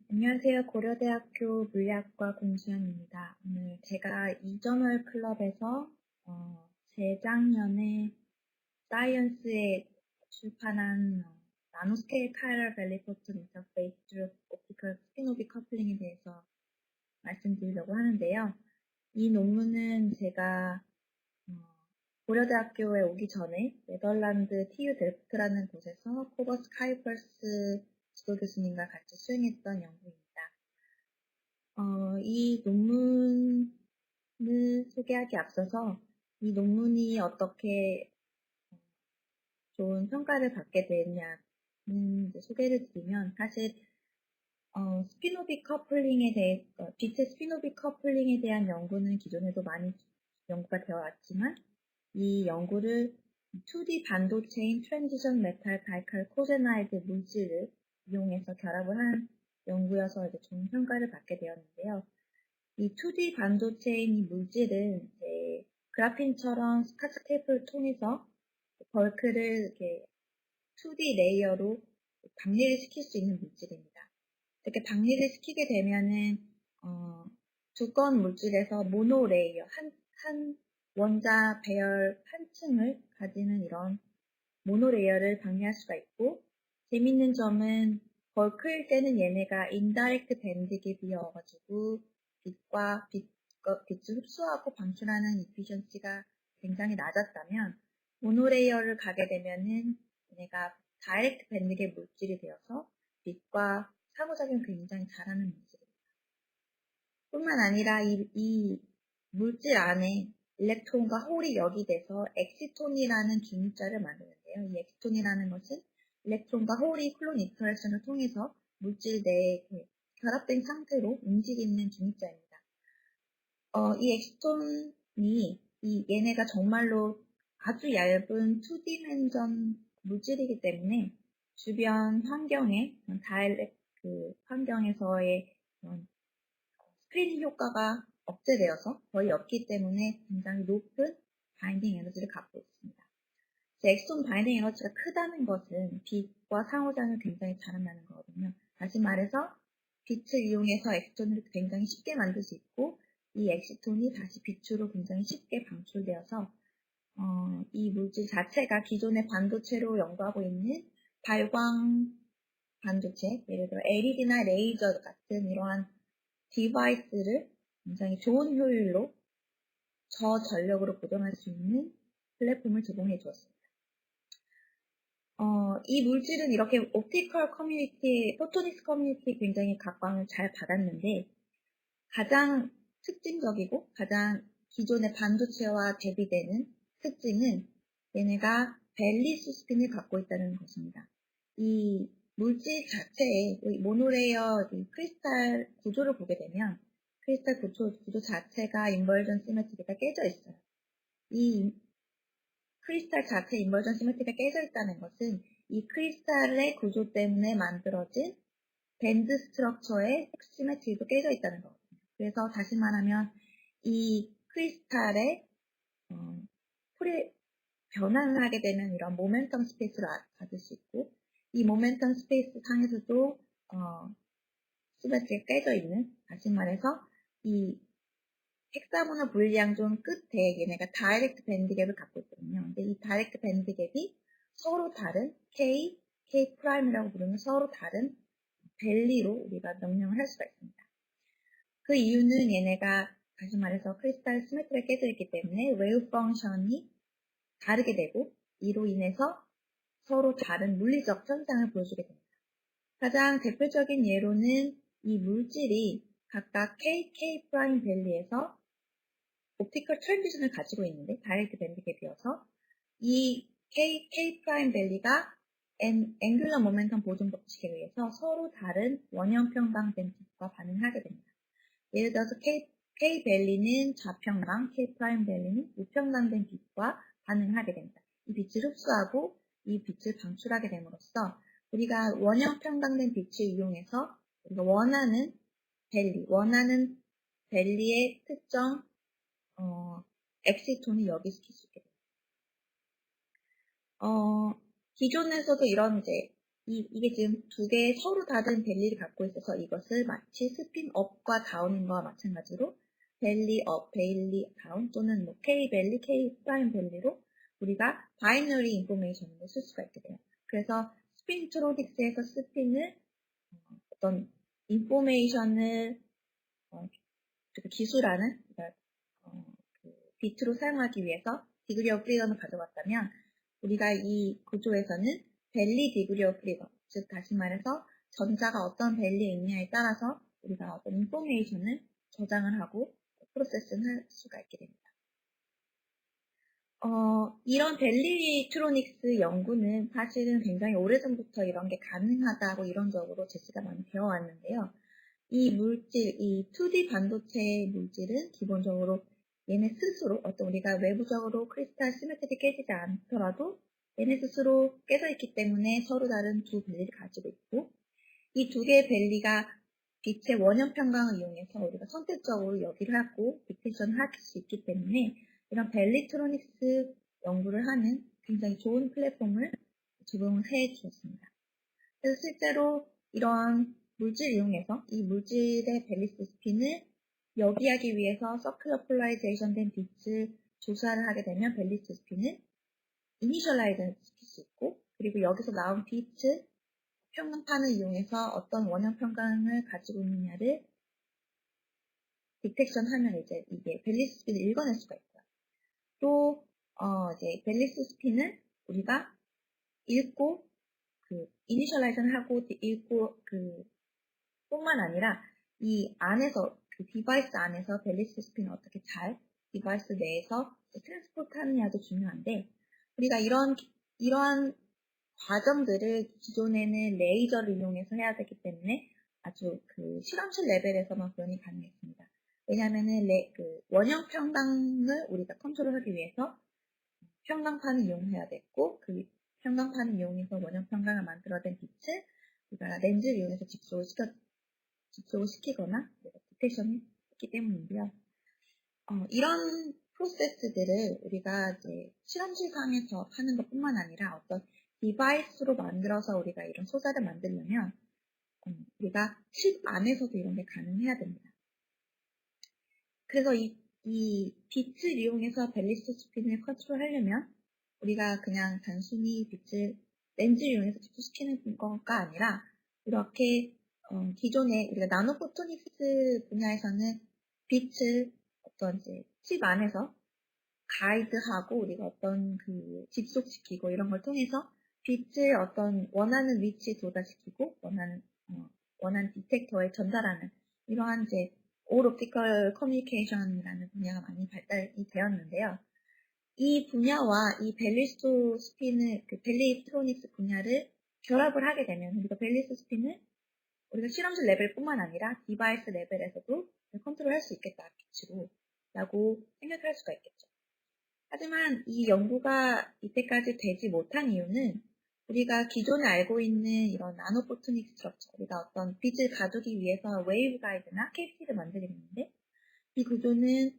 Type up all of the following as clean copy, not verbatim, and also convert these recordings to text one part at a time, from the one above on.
안녕하세요. 고려대학교 물리학과 공수연입니다. 오늘 제가 이저널 클럽에서 재작년에 사이언스에 출판한 나노스케일 카이럴 밸리 포톤 인터페이스 through optical spin-orbit coupling에 대해서 말씀드리려고 하는데요. 이 논문은 제가 고려대학교에 오기 전에 네덜란드 TU 델프트라는 곳에서 코버스 카이퍼스 지도 교수님과 같이 수행했던 연구입니다. 이 논문을 소개하기 앞서서 이 논문이 어떻게 좋은 평가를 받게 됐냐는 소개를 드리면, 사실 스피노빅 커플링에 대해 빛의 스피노빅 커플링에 대한 연구는 기존에도 많이 연구가 되어 왔지만, 이 연구를 2D 반도체인 트랜지션 메탈 바이칼 코제나이드 물질을 이용해서 결합을 한 연구여서 이제 좋은 평가를 받게 되었는데요. 이 2D 반도체인 이 물질은 이제 그래핀처럼 스카치 테이프를 통해서 벌크를 이렇게 2D 레이어로 박리를 시킬 수 있는 물질입니다. 이렇게 박리를 시키게 되면은 두꺼운 물질에서 모노레이어, 한 원자 배열 한 층을 가지는 이런 모노레이어를 박리할 수가 있고, 재밌는 점은 벌크일 때는 얘네가 인다이렉트 밴드 갭이어가지고 빛을 흡수하고 방출하는 이피션시가 굉장히 낮았다면, 모노레이어를 가게 되면은 얘네가 다이렉트 밴드 갭 물질이 되어서 빛과 상호작용 굉장히 잘하는 물질입니다. 뿐만 아니라 이 물질 안에 일렉트론과 홀이 역이돼서 엑시톤이라는 중입자를 만드는데요. 이 엑시톤이라는 것은 일렉트론과 홀이 클론 인터랙션을 통해서 물질 내에 결합된 상태로 움직이는 중입자입니다. 이 엑시톤이 얘네가 정말로 아주 얇은 2디멘전 물질이기 때문에 주변 환경에 환경에서의 스크리닝 효과가 억제되어서 거의 없기 때문에 굉장히 높은 바인딩 에너지를 갖고 있습니다. 엑시톤 바인딩 에너지가 크다는 것은 빛과 상호작용을 굉장히 잘한다는 거거든요. 다시 말해서 빛을 이용해서 엑시톤을 굉장히 쉽게 만들 수 있고, 이 엑시톤이 다시 빛으로 굉장히 쉽게 방출되어서 이 물질 자체가 기존의 반도체로 연구하고 있는 발광 반도체, 예를 들어 LED나 레이저 같은 이러한 디바이스를 굉장히 좋은 효율로 저전력으로 보존할 수 있는 플랫폼을 제공해 주었습니다. 이 물질은 이렇게 옵티컬 커뮤니티, 포토닉스 커뮤니티에 굉장히 각광을 잘 받았는데, 가장 특징적이고 가장 기존의 반도체와 대비되는 특징은 얘네가 벨리스 스핀을 갖고 있다는 것입니다. 이 물질 자체의 모노레이어 크리스탈 구조를 보게 되면 크리스탈 구조 자체가 인버전 시메트리가 깨져 있어요. 이 크리스탈 자체 인버전 시메트리가 깨져 있다는 것은 이 크리스탈의 구조 때문에 만들어진 밴드 스트럭처의 시메트리도 깨져 있다는 거거든요. 그래서 다시 말하면 이 크리스탈의 변환을 하게 되면 이런 모멘텀 스페이스를 가질 수 있고, 이 모멘텀 스페이스 상에서도 시메트리가 깨져 있는, 다시 말해서 이 헥사고나 분리양존 끝에 얘네가 다이렉트 밴드 갭을 갖고 있거든요. 근데 이 다이렉트 밴드 갭이 서로 다른 K 프라임이라고 부르는 서로 다른 밸리로 우리가 명령을 할 수가 있습니다. 그 이유는 얘네가 다시 말해서 크리스탈 시메트리가 깨져 있기 때문에 웨이브 펑션이 다르게 되고, 이로 인해서 서로 다른 물리적 현상을 보여주게 됩니다. 가장 대표적인 예로는 이 물질이 각각 K 프라임 밸리에서 옵티컬 트랜지션을 가지고 있는데, 다이렉트 밴드 갭이어서 이 K 프라임 밸리가 앵귤러 모멘텀 보존 법칙에 의해서 서로 다른 원형 평방된 빛과 반응하게 됩니다. 예를 들어서 K 밸리는 좌평강, K 프라임 밸리는 우평강된 빛과 반응하게 됩니다. 이 빛을 흡수하고 이 빛을 방출하게 됨으로써 우리가 원형 평강된 빛을 이용해서 우리가 원하는 밸리의 특정 엑시톤을 역이시킬 수 있게 됩니다. 기존에서도 이런 이제 이게 지금 두 개의 서로 다른 밸리를 갖고 있어서 이것을 마치 스핀 업과 다운인 거와 마찬가지로 밸리 업, 밸리 다운 또는 뭐 K 밸리, K 프라임 밸리로 우리가 바이너리 인포메이션을 쓸 수가 있게 돼요. 그래서 스핀트로닉스에서 스핀을 어떤 인포메이션을 기술하는 그러니까 그 비트로 사용하기 위해서 디그리 오브 프리덤을 가져왔다면 우리가 이 구조에서는 밸리 디그리 오브 프리덤, 즉 다시 말해서 전자가 어떤 밸리에 있냐에 따라서 우리가 어떤 인포메이션을 저장을 하고 프로세스를 할 수가 있게 됩니다. 이런 밸리트로닉스 연구는 사실은 굉장히 오래전부터 이런 게 가능하다고 이론적으로 제시가 많이 되어 왔는데요. 이 물질, 이 2D 반도체의 물질은 기본적으로 얘네 스스로 어떤 우리가 외부적으로 크리스탈 시메트리 깨지지 않더라도 얘네 스스로 깨져 있기 때문에 서로 다른 두 밸리를 가지고 있고 이 두 개의 밸리가 빛의 원형 평강을 이용해서 우리가 선택적으로 여기를 하고 디텍션을 할 수 있기 때문에 이런 밸리트로닉스 연구를 하는 굉장히 좋은 플랫폼을 제공을 해 주었습니다. 그래서 실제로 이런 물질 이용해서 이 물질의 밸리스 스핀을 여기하기 위해서 서큘러 폴라리제이션 된 빛을 조사를 하게 되면 밸리스 스핀을 이니셜라이즈 시킬 수 있고 그리고 여기서 나온 빛을 평강판을 이용해서 어떤 원형 평강을 가지고 있느냐를 디텍션 하면 이제 이게 밸리스 스핀을 읽어낼 수가 있고요. 또 이제 밸리스 스핀을 우리가 읽고 이니셜라이즈를 하고 읽고 뿐만 아니라 이 안에서 디바이스 안에서 밸리스 스핀을 어떻게 잘 디바이스 내에서 트랜스포트 하느냐도 중요한데 우리가 이러한 과정들을 기존에는 레이저를 이용해서 해야 되기 때문에 아주 실험실 레벨에서만 구현이 가능했습니다. 왜냐하면은 원형 평강을 우리가 컨트롤하기 위해서 평강판을 이용해야 됐고 평강판을 이용해서 원형 평강을 만들어낸 빛을 우리가 렌즈를 이용해서 집속을 시키거나 디텍션을 했기 때문인데요. 이런 프로세스들을 우리가 이제 실험실상에서 하는 것뿐만 아니라 어떤 디바이스로 만들어서 우리가 이런 소자를 만들려면 우리가 칩 안에서도 이런 게 가능해야 됩니다. 그래서 이 빛을 이용해서 밸리스 스핀을 컨트롤하려면 우리가 그냥 단순히 빛을 렌즈를 이용해서 집중시키는 거가 아니라 이렇게 기존에 우리가 나노포토닉스 분야에서는 빛을 어떤 이제 칩 안에서 가이드하고 우리가 어떤 집속시키고 이런 걸 통해서 빛을 어떤 원하는 위치에 도달시키고 원하는 디텍터에 전달하는 이러한 이제 All Optical Communication이라는 분야가 많이 발달이 되었는데요. 이 분야와 이 밸리스 스핀을 밸리트로닉스 분야를 결합을 하게 되면 우리가 밸리스 스핀을 우리가 실험실 레벨뿐만 아니라 디바이스 레벨에서도 컨트롤할 수 있겠다 빛으로 라고 생각할 수가 있겠죠. 하지만 이 연구가 이때까지 되지 못한 이유는 우리가 기존에 알고 있는 이런 나노포토닉 스트럭처, 우리가 어떤 빛을 가두기 위해서 웨이브 가이드나 KC를 만들게 되는데 이 구조는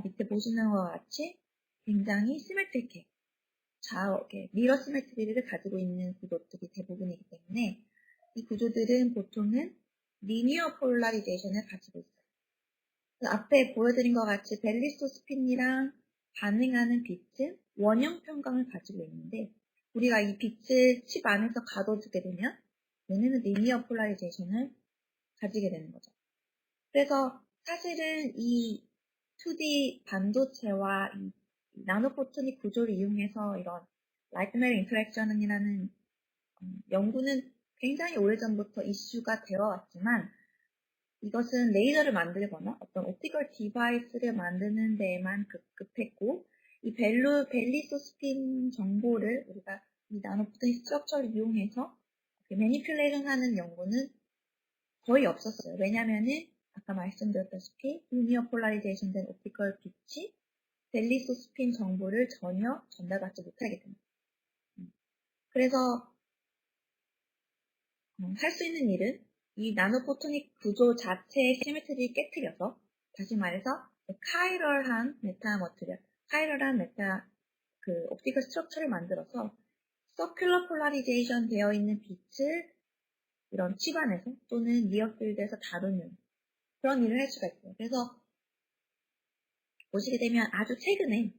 밑에 보시는 것과 같이 굉장히 시메트릭해 미러 시메트리를 가지고 있는 구조들이 대부분이기 때문에 이 구조들은 보통은 리니어 폴라리제이션을 가지고 있어요. 앞에 보여드린 것 같이 밸리스 스핀이랑 반응하는 빛은 원형 평강을 가지고 있는데 우리가 이 빛을 칩 안에서 가둬두게 되면 얘네는 리니어 폴라리제이션을 가지게 되는 거죠. 그래서 사실은 이 2D 반도체와 이 나노포토닉 구조를 이용해서 이런 라이트 메리 인터랙션이라는 연구는 굉장히 오래전부터 이슈가 되어 왔지만 이것은 레이저를 만들거나 어떤 옵티컬 디바이스를 만드는 데에만 급했고 이 밸리스 스핀 정보를 우리가 이 나노포토닉 스트럭처를 이용해서 매니퓰레이션 하는 연구는 거의 없었어요. 왜냐면은 아까 말씀드렸다시피 리니어 폴라리제이션 된 옵티컬 빛이 밸리스 스핀 정보를 전혀 전달받지 못하게 됩니다. 그래서 할 수 있는 일은 이 나노포토닉 구조 자체의 시메트리를 깨트려서 다시 말해서 카이럴한 메타 머티리얼, 카이럴한 메타 옵티컬 스트럭처를 만들어서 서큘러 폴라리제이션 되어 있는 빛을 이런 칩 안에서 또는 니어필드에서 다루는 그런 일을 할 수가 있어요. 그래서 보시게 되면 아주 최근에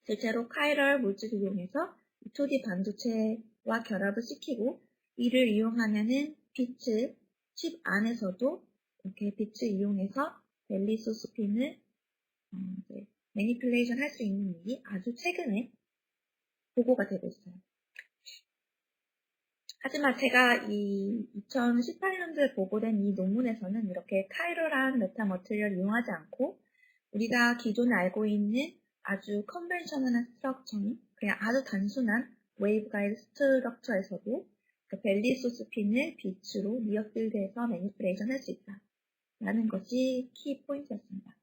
실제로 카이럴 물질을 이용해서 2D 반도체와 결합을 시키고 이를 이용하면은 빛을 칩 안에서도 이렇게 빛을 이용해서 벨리소 스핀을 매니플레이션 할 수 있는 일이 아주 최근에 보고가 되고 있어요. 하지만 제가 이 2018년도에 보고된 이 논문에서는 이렇게 카이럴한 메타머티리얼을 이용하지 않고 우리가 기존에 알고 있는 아주 컨벤셔널한 스트럭처인 그냥 아주 단순한 웨이브 가이드 스트럭처에서도 그 벨리 소스 핀을 빛으로 니어필드에서 매니플레이션 할 수 있다. 라는 것이 키 포인트였습니다.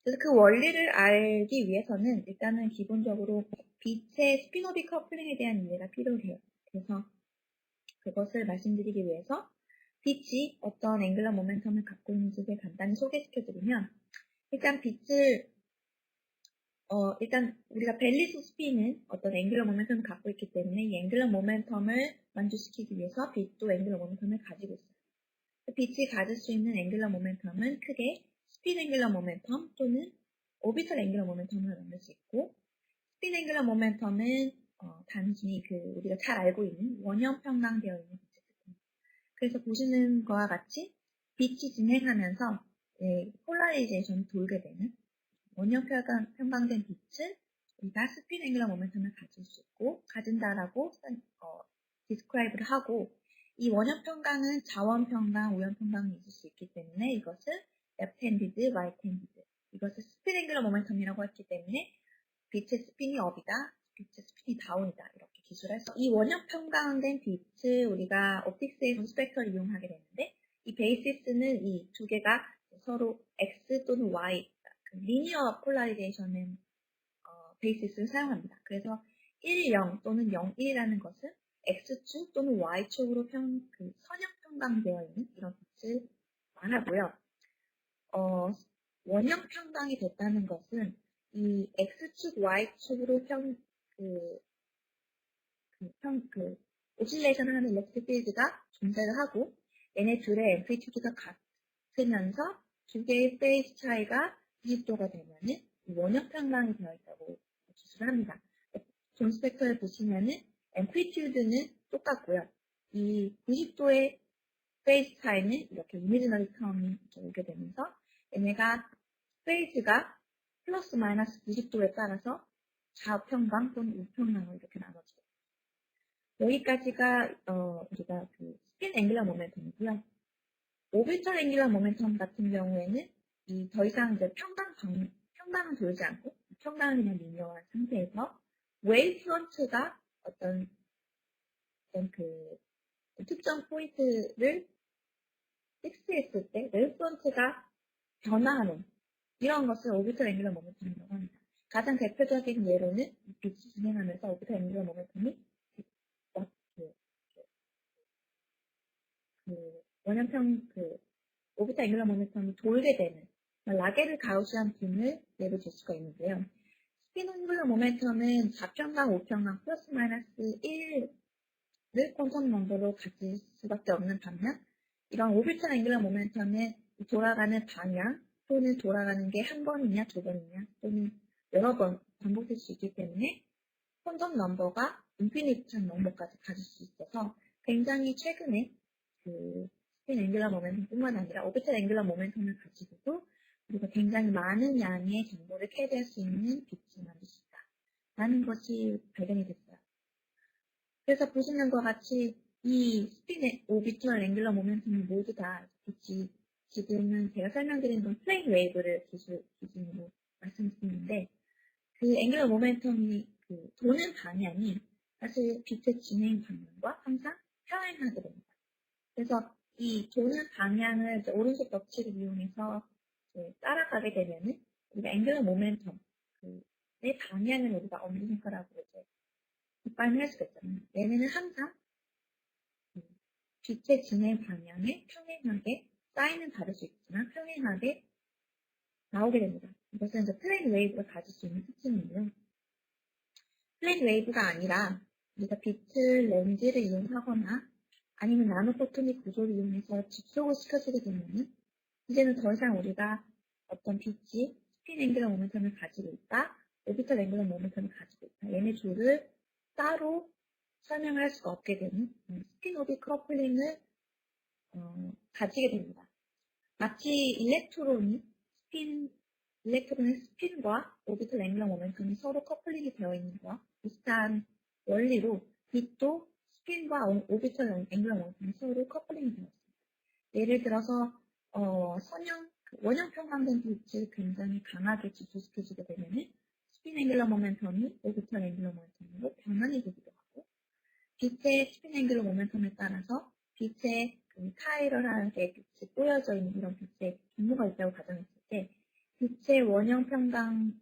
그래서 그 원리를 알기 위해서는 일단은 기본적으로 빛의 스피노비 커플링에 대한 이해가 필요해요. 그래서 그것을 말씀드리기 위해서 빛이 어떤 앵글러 모멘텀을 갖고 있는지를 간단히 소개시켜드리면 일단 빛을 일단 우리가 벨리스 스피는 어떤 앵글러 모멘텀을 갖고 있기 때문에 이 앵글러 모멘텀을 만족시키기 위해서 빛도 앵글러 모멘텀을 가지고 있어요. 빛이 가질 수 있는 앵글러 모멘텀은 크게 스핀 앵글러 모멘텀 또는 오비털 앵글러 모멘텀을 나눌 수 있고 스핀 앵글러 모멘텀은 단순히 우리가 잘 알고 있는 원형 평강되어 있는 빛의 스핀. 그래서 보시는 것과 같이 빛이 진행하면서 폴라리제이션이 돌게 되는 원형 평강된 빛을 우리가 스핀 앵글러 모멘텀을 가질 수 있고 가진다라고 디스크라이브를 하고 이 원형 평강은 자원 평강, 우연 평강이 있을 수 있기 때문에 이것을 left handed, right handed 이것을 스핀 앵글러 모멘텀이라고 했기 때문에 빛의 스핀이 업이다, 빛의 스핀이 다운이다 이렇게 기술해서 이 원형 평강된 빛을 우리가 옵틱스에서 스펙터를 이용하게 되는데 이 베이시스는 이 두 개가 서로 X 또는 Y 리니어 폴라리제이션의 베이시스를 사용합니다. 그래서 1, 0 또는 0, 1이라는 것은 X축 또는 Y축으로 선형 평강되어 있는 이런 빛을 말하고요. 원형 평강이 됐다는 것은 이 X축, Y축으로 오실레이션을 하는 일렉트릭 필드가 존재를 하고 얘네 둘의 앰플리튜드가 같으면서 두 개의 페이스 차이가 90도가 되면은 원형 평강이 되어 있다고 기술을 합니다. 존 스펙터를 보시면은 앰플리튜드는 똑같고요. 이 90도의 페이스 차이는 이렇게 이미지너리 텀이 오게 되면서 얘네가 페이스가 플러스 마이너스 90도에 따라서 좌평강 또는 우평강으로 이렇게 나눠져요. 여기까지가 우리가 스핀 앵글러 모멘텀이고요. 오비털 앵글러 모멘텀 같은 경우에는 더 이상 이제 평강은 돌지 않고 평강은 그냥 리니어한 상태에서 웨이브 프런트가 어떤 특정 포인트를 픽스했을 때 웨이브 프런트가 변화하는 이런 것을 오비털 앵글러 모멘텀이라고 합니다. 가장 대표적인 예로는 빛이 진행하면서 오비털 앵글러 모멘텀이 원형평 오비털 앵글러 모멘텀이 돌게 되는 라게르 가우시안 빔을 예로 들 수가 있는데요. 스핀 앵글러 모멘텀은 4평강, 5평강, 플러스 마이너스 1을 퀀텀 넘버로 가질 수밖에 없는 반면 이런 오비털 앵글러 모멘텀은 돌아가는 방향 또는 돌아가는 게 한 번이냐 두 번이냐 또는 여러 번 반복될 수 있기 때문에 퀀텀 넘버가 인피니트한 넘버까지 가질 수 있어서 굉장히 최근에 스핀 앵글러 모멘텀 뿐만 아니라 오비털 앵글러 모멘텀을 가지고도 우리가 굉장히 많은 양의 정보를 캐리할 수 있는 빛을 만들 수 있다 라는 것이 발견이 됐어요. 그래서 보시는 것 같이 이 스핀 오비털 앵글러 모멘텀이 모두 다 빛이 지금은 제가 설명드린 건 플레인 웨이브를 기준으로 말씀드리는데 그 앵글러 모멘텀이 도는 방향이 사실 빛의 진행 방향과 항상 평행하게 됩니다. 그래서 이 도는 방향을 오른쪽 벽치를 이용해서 따라가게 되면은 우리가 앵글러 모멘텀의 방향을 우리가 엄지손가락으로 뒷발을 할 수가 있잖아요. 얘네는 항상 빛의 진행 방향에 평행하게 사인은 다를 수 있지만 평행하게 나오게 됩니다. 이것은 이제 플레인 웨이브가 가질 수 있는 특징인데요. 플레인 웨이브가 아니라 우리가 빛을 렌즈를 이용하거나 아니면 나노포토닉 구조를 이용해서 집속을 시켜주게 되면 이제는 더 이상 우리가 어떤 빛이 스핀 앵글러 모멘텀을 가지고 있다, 오비털 앵글러 모멘텀을 가지고 있다. 얘네 둘을 따로 설명을 할 수가 없게 되는 스핀 오비 커플링을 가지게 됩니다. 마치 일렉트론의 스핀과 오비털 앵글러 모멘텀이 서로 커플링이 되어 있는 것과 비슷한 원리로 빛도 스핀과 오비털 앵글러 모멘텀이 서로 커플링이 되어 있습니다. 예를 들어서 원형 평광된 빛을 굉장히 강하게 집중시켜주게 되면 스핀 앵글러 모멘텀이 오비털 앵글러 모멘텀으로 변환이 되기도 하고, 빛의 스핀 앵글러 모멘텀에 따라서 빛의 카이럴하게 빛이 꼬여져 있는 이런 빛의 경로가 있다고 가정했을 때 빛의 원형 평광의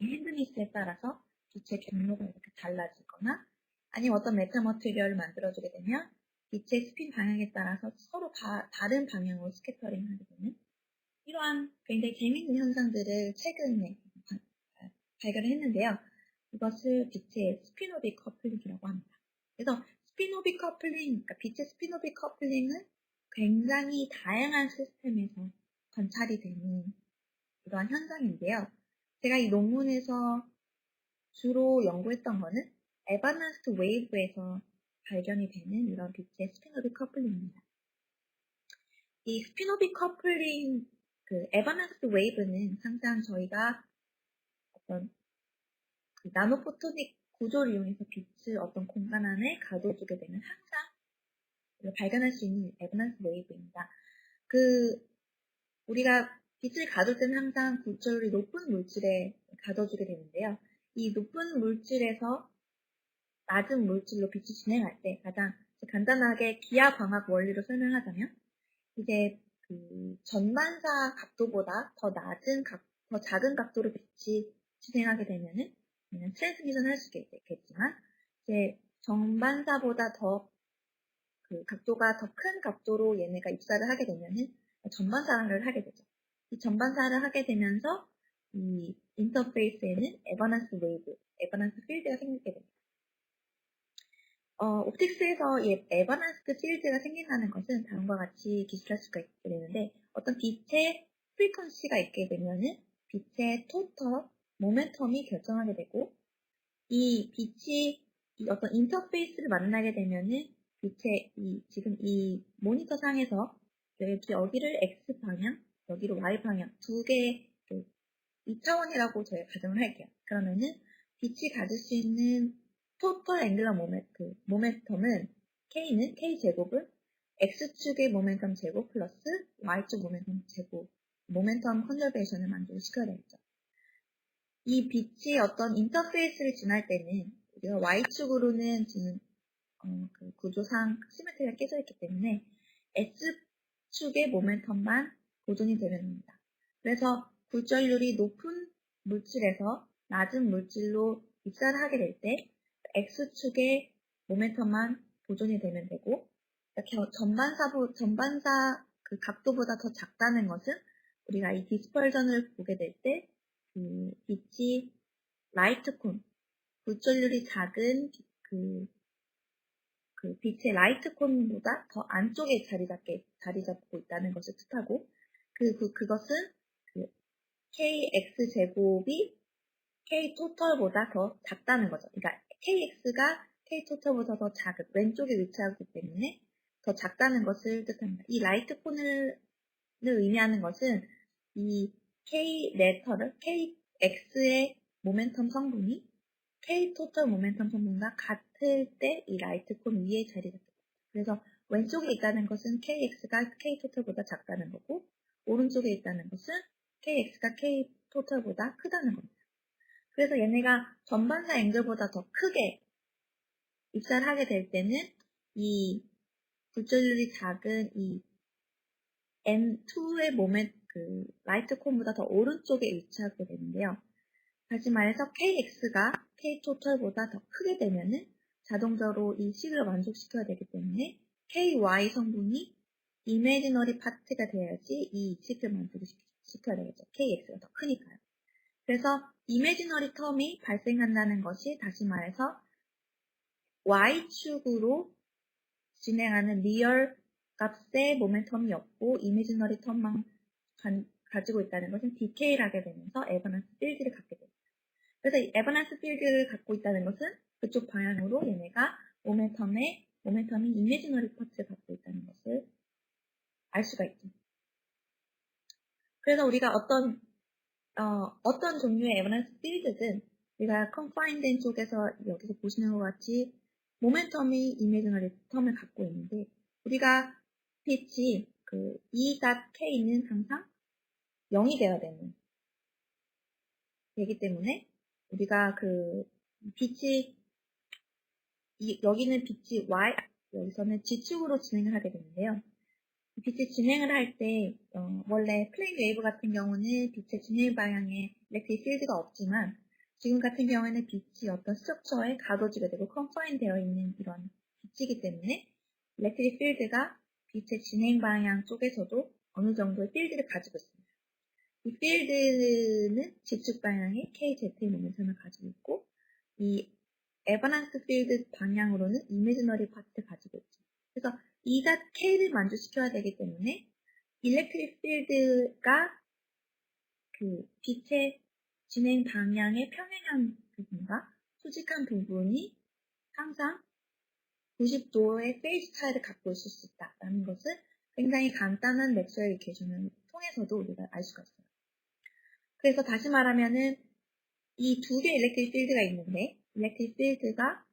핸드니스에 따라서 빛의 경로가 이렇게 달라지거나, 아니면 어떤 메타머티리얼을 만들어주게 되면 빛의 스핀 방향에 따라서 서로 다른 방향으로 스캐터링 하게 되는 이러한 굉장히 재미있는 현상들을 최근에 발견을 했는데요. 이것을 빛의 스피노빅 커플링이라고 합니다. 그래서 스피노빅 커플링, 그러니까 빛의 스피노빅 커플링은 굉장히 다양한 시스템에서 관찰이 되는 이러한 현상인데요. 제가 이 논문에서 주로 연구했던 거는 에바넌스 웨이브에서 발견이 되는 이런 빛의 스피노빅 커플링입니다. 이 스피노빅 커플링, 에바넌스 웨이브는 항상 저희가 어떤 나노포토닉 구조를 이용해서 빛을 어떤 공간 안에 가둬두게 되면 항상 발견할 수 있는 에바넌스 웨이브입니다. 우리가 빛을 가둘 때는 항상 굴절이 높은 물질에 가둬주게 되는데요. 이 높은 물질에서 낮은 물질로 빛이 진행할 때 가장 간단하게 기하광학 원리로 설명하자면, 이제 전반사 각도보다 더 작은 각도로 빛이 진행하게 되면은 트랜스미션 할 수 있겠지만, 이제 전반사보다 더 각도가 더 큰 각도로 얘네가 입사를 하게 되면은 전반사를 하게 되죠. 이 전반사를 하게 되면서 이 인터페이스에는 에버넌스 웨이브, 에버넌스 필드가 생기게 됩니다. 옵틱스에서 이 에버넌스 필드가 생긴다는 것은 다음과 같이 기술할 수가 있게 되는데, 어떤 빛의 프리퀀시가 있게 되면은 빛의 토털 모멘텀이 결정하게 되고, 이 빛이 어떤 인터페이스를 만나게 되면은 빛의 지금 이 모니터 상에서 여기를 X 방향, 여기를 Y 방향 두 개의 2차원이라고 저희가 가정을 할게요. 그러면은 빛이 가질 수 있는 토탈 앵글러 모멘텀은 K는 K제곱은 X축의 모멘텀 제곱 플러스 Y축 모멘텀 제곱, 모멘텀 컨저베이션을 만족시켜야 되겠죠. 이 빛이 어떤 인터페이스를 지날 때는 우리가 Y축으로는 지금 구조상 시메트리가 깨져 있기 때문에 S축의 모멘텀만 보존이 되면 됩니다. 그래서 굴절률이 높은 물질에서 낮은 물질로 입사를 하게 될 때 X축의 모멘텀만 보존이 되면 되고, 전반사 각도보다 더 작다는 것은 우리가 이 디스펄전을 보게 될 때 빛이 라이트콘, 굴절률이 작은 빛의 라이트콘보다 더 안쪽에 자리 잡고 있다는 것을 뜻하고, 그것은 KX제곱이 K토털보다 더 작다는 거죠. 그러니까 KX가 K토털보다 더 작은, 왼쪽에 위치하기 때문에 더 작다는 것을 뜻합니다. 이 라이트콘을 의미하는 것은 이 KX의 모멘텀 성분이 K토털 모멘텀 성분과 같을 때 이 라이트콘 위에 자리 잡게 됩니다. 그래서 왼쪽에 있다는 것은 KX가 K토털보다 작다는 거고, 오른쪽에 있다는 것은 KX가 K토털보다 크다는 겁니다. 그래서 얘네가 전반사 앵글보다 더 크게 입사를 하게 될 때는 이 굴절률이 작은 이 N2의 라이트콘보다 더 오른쪽에 위치하게 되는데요. 다시 말해서 KX가 K토털보다 더 크게 되면은 자동적으로 이 식을 만족시켜야 되기 때문에 KY 성분이 이미지너리 파트가 돼야지 이 식을 만족시킬 수 지켜야 되겠죠. kx가 더 크니까요. 그래서 이미지너리 텀이 발생한다는 것이 다시 말해서 y축으로 진행하는 리얼 값의 모멘텀이 없고 이미지너리 텀만 가지고 있다는 것은 디케이하게 되면서 에버넌스 필드를 갖게 됩니다. 그래서 이 에버넌스 필드를 갖고 있다는 것은 그쪽 방향으로 얘네가 모멘텀이 이미지너리 파트를 갖고 있다는 것을 알 수가 있죠. 그래서 우리가 어떤 종류의 에버넌스 필드든 우리가 컨파인된 쪽에서 여기서 보시는 것 같이 모멘텀이 이미지너리 텀을 갖고 있는데 우리가 빛이 그 E.K는 항상 0이 되어야 되기 때문에 우리가 그 빛이 여기는 빛이 Y 여기서는 G축으로 진행을 하게 되는데요. 빛이 진행을 할 때 원래 플레인 웨이브 같은 경우는 빛의 진행 방향에 일렉트릭 필드가 없지만 지금 같은 경우에는 빛이 어떤 스트럭처에 가둬지게 되고 컨파인 되어 있는 이런 빛이기 때문에 일렉트릭 필드가 빛의 진행 방향 쪽에서도 어느 정도의 필드를 가지고 있습니다. 이 필드는 G축 방향의 KZ의 모멘텀을 가지고 있고 이 에버넌스 필드 방향으로는 이미지너리 파트를 가지고 있죠. 그래서 E.K를 만족시켜야 되기 때문에 일렉트릭 필드가 그 빛의 진행 방향의 평행한 부분과 수직한 부분이 항상 90도의 페이스 차이를 갖고 있을 수 있다는 것을 굉장히 간단한 맥스웰 이퀘이션을 통해서도 우리가 알 수가 있어요. 그래서 다시 말하면은 이 두 개의 일렉트릭 필드가 있는데 일렉트릭 필드가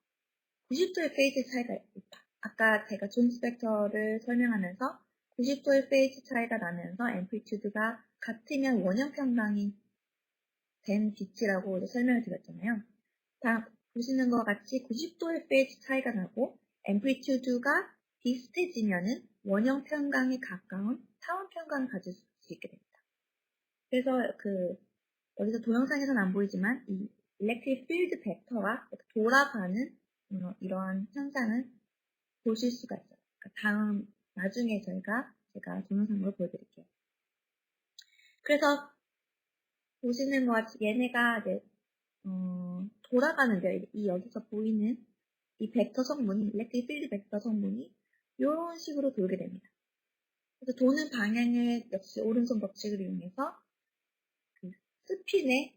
90도의 페이스 차이가 있다. 아까 제가 존 스펙터를 설명하면서 90도의 페이스 차이가 나면서 앰플리튜드가 같으면 원형 평강이 된 빛이라고 이제 설명을 드렸잖아요. 다 보시는 것 같이 90도의 페이스 차이가 나고 앰플리튜드가 비슷해지면은 원형 평강에 가까운 타원 평강을 가질 수 있게 됩니다. 그래서 여기서 동영상에서는 안 보이지만 이 일렉트릭 필드 벡터가 돌아가는 이러한 현상을 보실 수가 있어요. 그러니까 나중에 제가 동영상으로 보여드릴게요. 그래서 보시는 것 같이 얘네가 이제 돌아가는데요. 이 여기서 보이는 이 벡터 성분이 일렉트릭 필드 벡터 성분이 이런 식으로 돌게 됩니다. 그래서 도는 방향을 역시 오른손 법칙을 이용해서 그 스핀의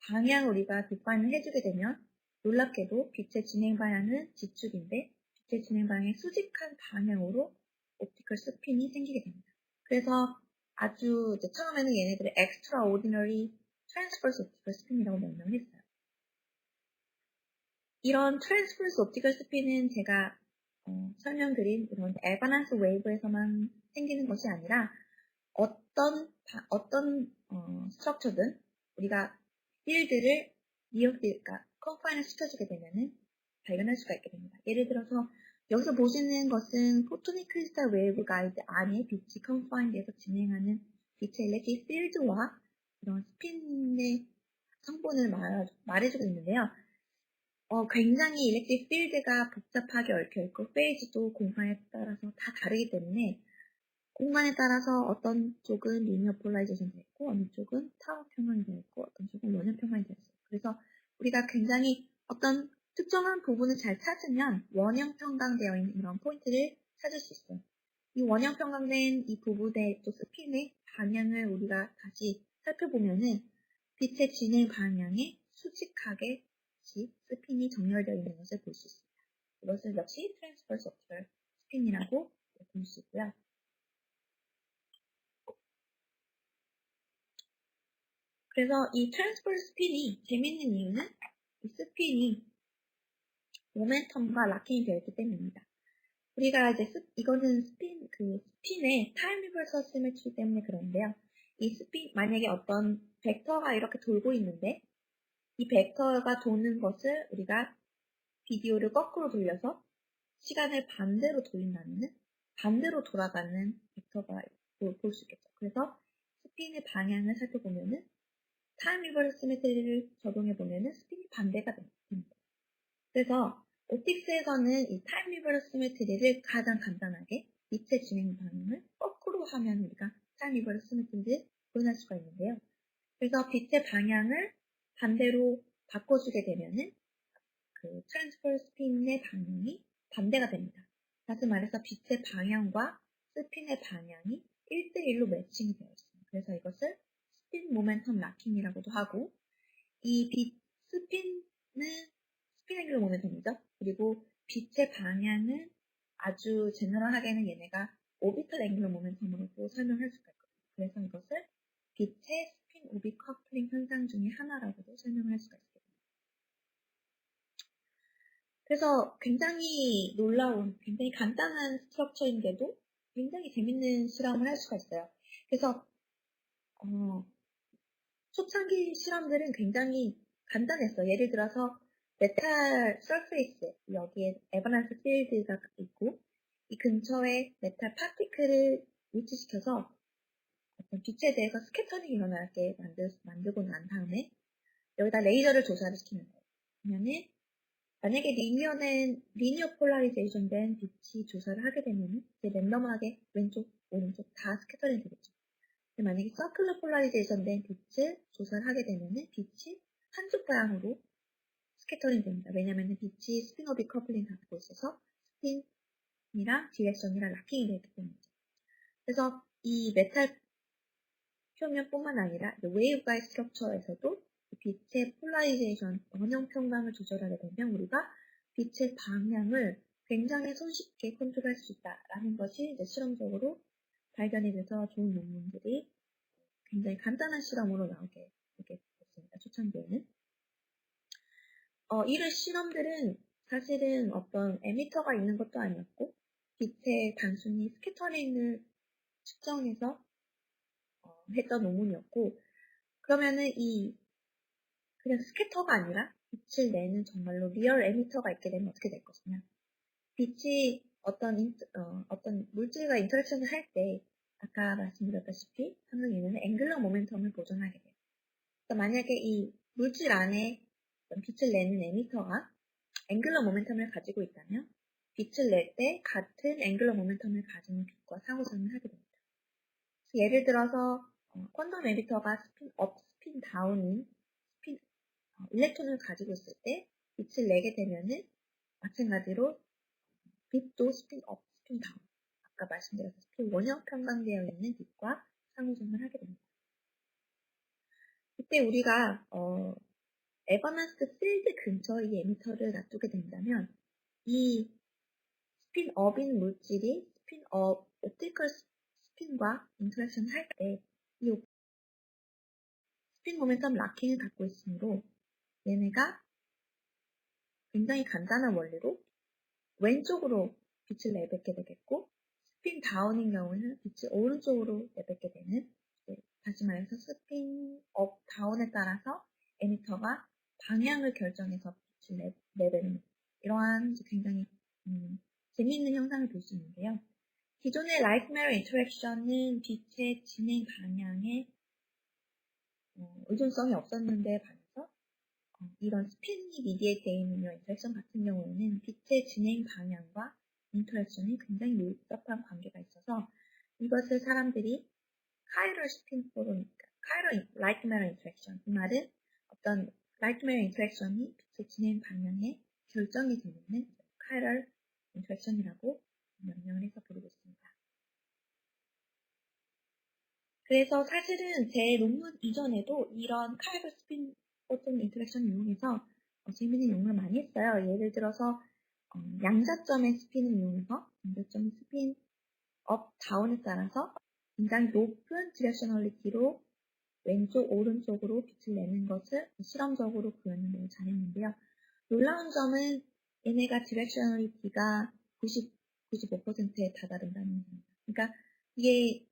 방향을 우리가 디파인을 해주게 되면 놀랍게도 빛의 진행 방향은 G축인데 빛의 진행 방향의 수직한 방향으로 옵티컬 스핀이 생기게 됩니다. 그래서 아주 이제 처음에는 얘네들을 extraordinary transverse optical spin이라고 명명을 했어요. 이런 transverse optical spin은 제가 설명드린 이런 에바넌스 웨이브에서만 생기는 것이 아니라 어떤 스트럭처든 우리가 필드를 그러니까 컨파인을 시켜주게 되면은 발견할 수가 있게 됩니다. 예를 들어서 여기서 보시는 것은 포토닉 크리스탈 웨이브 가이드 안에 빛이 컨파인돼서 진행하는 빛의 일렉트릭 필드와 이런 스핀의 성분을 말해주고 있는데요. 굉장히 일렉트릭 필드가 복잡하게 얽혀있고 페이지도 공간에 따라서 다 다르기 때문에 공간에 따라서 어떤 쪽은 리니어 폴라이제이션 되어 있고 어느 쪽은 타워 평면이 되어 있고 어떤 쪽은 원형 평면이 되어 있어요. 그래서 우리가 굉장히 어떤 특정한 부분을 잘 찾으면 원형 평강되어 있는 이런 포인트를 찾을 수 있어요. 이 원형 평강된 이 부분의 또 스핀의 방향을 우리가 다시 살펴보면은 빛의 진행 방향에 수직하게 스핀이 정렬되어 있는 것을 볼 수 있습니다. 이것을 역시 트랜스퍼스 옵티컬 스핀이라고 볼 수 있고요. 그래서 이 트랜스퍼스 스핀이 재밌는 이유는 이 스핀이 모멘텀과 락킹이 되어 있기 때문입니다. 우리가 이제 이거는 스핀의 타임 리버설 시메트리 때문에 그런데요. 이 스핀 만약에 어떤 벡터가 이렇게 돌고 있는데 이 벡터가 도는 것을 우리가 비디오를 거꾸로 돌려서 시간을 반대로 돌린다면 반대로 돌아가는 벡터가 볼 수 있겠죠. 그래서 스핀의 방향을 살펴보면은 타임 리버스 시메트리를 적용해보면은 스핀이 반대가 됩니다. 그래서 옵틱스에서는 이 타임 리버스 시메트리를 가장 간단하게 빛의 진행 방향을 거꾸로 하면 우리가 타임 리버스 시메트리를 구현할 수가 있는데요. 그래서 빛의 방향을 반대로 바꿔주게 되면은 그 트랜스퍼 스핀의 방향이 반대가 됩니다. 다시 말해서 빛의 방향과 스핀의 방향이 1대1로 매칭이 되어 있습니다. 그래서 이것을 스핀 모멘텀 락킹이라고도 하고, 이 스핀은 스핀 앵귤러 모멘텀이죠. 그리고 빛의 방향은 아주 제너럴하게는 얘네가 오비털 앵귤러 모멘텀으로도 설명할 수가 있거든요. 그래서 이것을 빛의 스핀 오비 커플링 현상 중에 하나라고도 설명할 수가 있습니다. 그래서 굉장히 놀라운, 굉장히 간단한 스트럭처인데도 굉장히 재밌는 실험을 할 수가 있어요. 그래서 초창기 실험들은 굉장히 간단했어요. 예를 들어서 메탈 서페이스, 여기에 에버넌스 필드가 있고 이 근처에 메탈 파티클을 위치시켜서 어떤 빛에 대해서 스캐터링이 일어나게 만들고 난 다음에 여기다 레이저를 조사를 시키는 거예요. 그러면은 만약에 리니어 폴라리제이션 된 빛이 조사를 하게 되면 이제 랜덤하게 왼쪽, 오른쪽 다 스캐터링 되겠죠. 근데 만약에 서큘러 폴라리제이션 된 빛을 조사를 하게 되면 빛이 한쪽 방향으로 스캐터링 됩니다. 왜냐면 빛이 스핀오비 커플링 갖고 있어서 스핀이랑 디렉션이랑 락킹이 되기 때문이죠. 그래서 이 메탈 표면뿐만 아니라 웨이브 가이드 스트럭처에서도 빛의 폴라리제이션, 원형 평강을 조절하게 되면 우리가 빛의 방향을 굉장히 손쉽게 컨트롤할 수 있다라는 것이 이제 실험적으로 발견이 돼서 좋은 논문들이 굉장히 간단한 실험으로 나오게 됐습니다. 초창기에는. 이런 실험들은 사실은 어떤 에미터가 있는 것도 아니었고 빛의 단순히 스캐터링을 측정해서 했던 논문이었고, 그러면은 그냥 스캐터가 아니라 빛을 내는 정말로 리얼 에미터가 있게 되면 어떻게 될 것이냐. 빛이 어떤 물질과 인터랙션을 할 때 아까 말씀드렸다시피 항상 얘는 앵글러 모멘텀을 보존하게 돼요. 그러니까 만약에 이 물질 안에 빛을 내는 에미터가 앵글러 모멘텀을 가지고 있다면 빛을 낼 때 같은 앵글러 모멘텀을 가진 빛과 상호작용을 하게 됩니다. 예를 들어서 퀀텀 에미터가 스핀 업, 스핀 다운인 일렉트론을 가지고 있을 때 빛을 내게 되면은 마찬가지로 빛도 스핀 업, 스핀 다운. 아까 말씀드렸다시피 원형 평강되어 있는 빛과 상호작용을 하게 됩니다. 그때 우리가 에버넌스 필드 근처에 이 에미터를 놔두게 된다면 이 스핀업인 물질이 스핀업, 옵티컬 스핀과 인터랙션 할 때 이 스핀 모멘텀 락킹을 갖고 있으므로 얘네가 굉장히 간단한 원리로 왼쪽으로 빛을 내뱉게 되겠고, 스핀 다운인 경우는 빛을 오른쪽으로 내뱉게 되는, 다시 말해서 스핀 업, 다운에 따라서 에미터가 방향을 결정해서 빛을 내뱉는 이러한 굉장히 재미있는 현상을 볼 수 있는데요. 기존의 라이트 메러 인터랙션은 빛의 진행 방향에 의존성이 없었는데 반해서 이런 스핀이 미디에이트 되어 있는 인터랙션 같은 경우에는 빛의 진행 방향과 인터랙션이 굉장히 밀접한 관계가 있어서 이것을 사람들이 카이럴 스핀 포로니까 카이럴 라이트 메러 인터랙션, 이 말은 어떤 라이트 메러 인터랙션이 빛의 진행 방향에 결정이 되는 카이럴 인터랙션이라고 명명을 해서 부르고 있습니다. 그래서 사실은 제 논문 이전에도 이런 카이럴 스핀 포톤 인터랙션을 이용해서 재미있는 연구를 많이 했어요. 예를 들어서 양자점의 스핀을 이용해서 양자점의 스핀 업, 다운에 따라서 굉장히 높은 디렉셔널리티로 왼쪽, 오른쪽으로 빛을 내는 것을 실험적으로 구현을 잘했는데요. 놀라운 점은 얘네가 디렉셔널리티가 95%에 다다른다는 겁니다. 그러니까 이게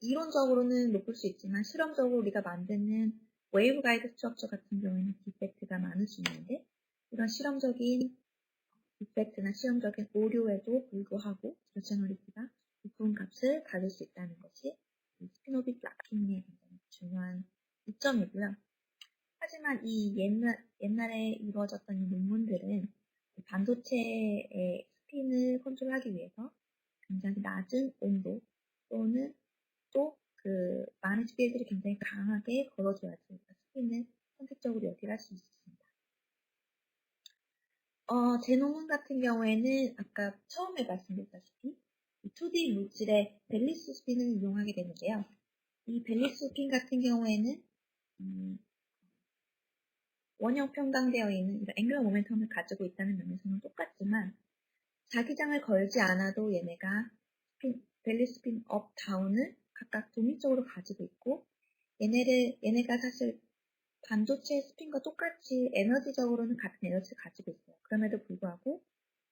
이론적으로는 높을 수 있지만 실험적으로 우리가 만드는 웨이브 가이드 스트럭처 같은 경우에는 디펙트가 많을 수 있는데, 이런 실험적인 디펙트나 실험적인 오류에도 불구하고 디렉셔널리티가 높은 값을 가질 수 있다는 것이 스피노빅 락킹의 굉장히 중요한 이점이고요. 하지만 이 옛날에 이루어졌던 이 논문들은 반도체의 스핀을 컨트롤하기 위해서 굉장히 낮은 온도 또는 또 마그네틱 필드를 굉장히 강하게 걸어줘야지 스핀을 선택적으로 여기를 할 수 있습니다. 제 논문 같은 경우에는 아까 처음에 말씀드렸다시피 2D 물질의 벨리스 스핀을 이용하게 되는데요. 이 벨리스 스핀 같은 경우에는 원형 평강되어 있는 이런 앵귤러 모멘텀을 가지고 있다는 면에서는 똑같지만 자기장을 걸지 않아도 얘네가 벨리 스핀 업, 다운을 각각 독립적으로 가지고 있고 얘네가 사실 반도체 스핀과 똑같이 에너지적으로는 같은 에너지를 가지고 있어요. 그럼에도 불구하고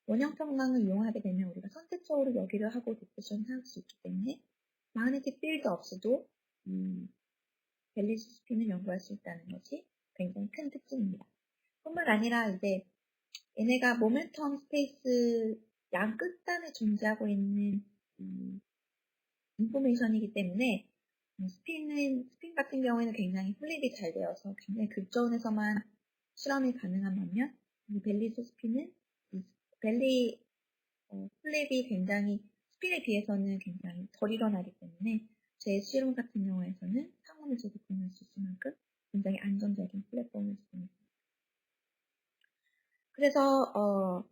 원형 평강을 이용하게 되면 우리가 선택적으로 여기를 하고 디프레션을 할 수 있기 때문에 마그네틱 필드 없이도 벨리 스핀을 연구할 수 있다는 것이 굉장히 큰 특징입니다. 뿐만 아니라 이제 얘네가 모멘텀 스페이스 양 끝단에 존재하고 있는 인포메이션이기 때문에 스핀 같은 경우에는 굉장히 플립이 잘 되어서 굉장히 극저온에서만 실험이 가능한 반면 이 벨리스 스핀은 벨리 플립이 굉장히 스핀에 비해서는 굉장히 덜 일어나기 때문에 제 실험 같은 경우에서는 상온에서도 구현할 수 있을 만큼 굉장히 안정적인 플랫폼을 제공했습니다. 그래서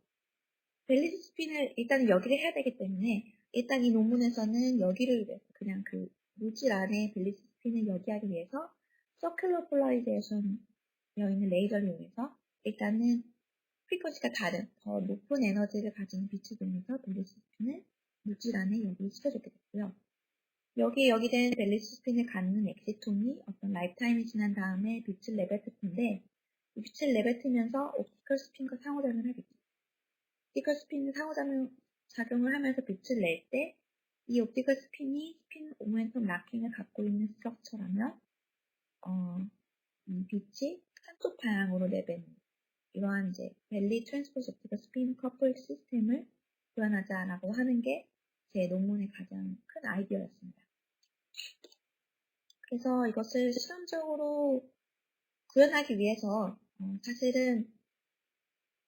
벨리스 스핀을 일단 여기를 해야 되기 때문에 일단 이 논문에서는 여기를 위해서 그냥 그 물질 안에 벨리스 스핀을 여기하기 위해서 서큘러 폴라리제이션 되어 있는 레이저를 이용해서 일단은 프리퀀시가 다른 더 높은 에너지를 가지는 빛을 이용해서 벨리스 스핀을 물질 안에 여기를 시켜줬게 됐고요. 여기에 여기된 벨리스 스핀을 갖는 엑시톤이 어떤 라이프타임이 지난 다음에 빛을 내뱉을 텐데 이 빛을 내뱉으면서 옵티컬 스핀과 상호작용을 하겠죠. 옵티컬 스핀이 상호작용을 하면서 빛을 낼 때 이 옵티컬 스핀이 스핀 모멘텀 락킹을 갖고 있는 스트럭처라면 이 빛이 한쪽 방향으로 내뱉는 이러한 이제 벨리 트랜스포스 옵티컬 스핀 커플 시스템을 구현하자라고 하는 게 제 논문의 가장 큰 아이디어였습니다. 그래서 이것을 실험적으로 구현하기 위해서 사실은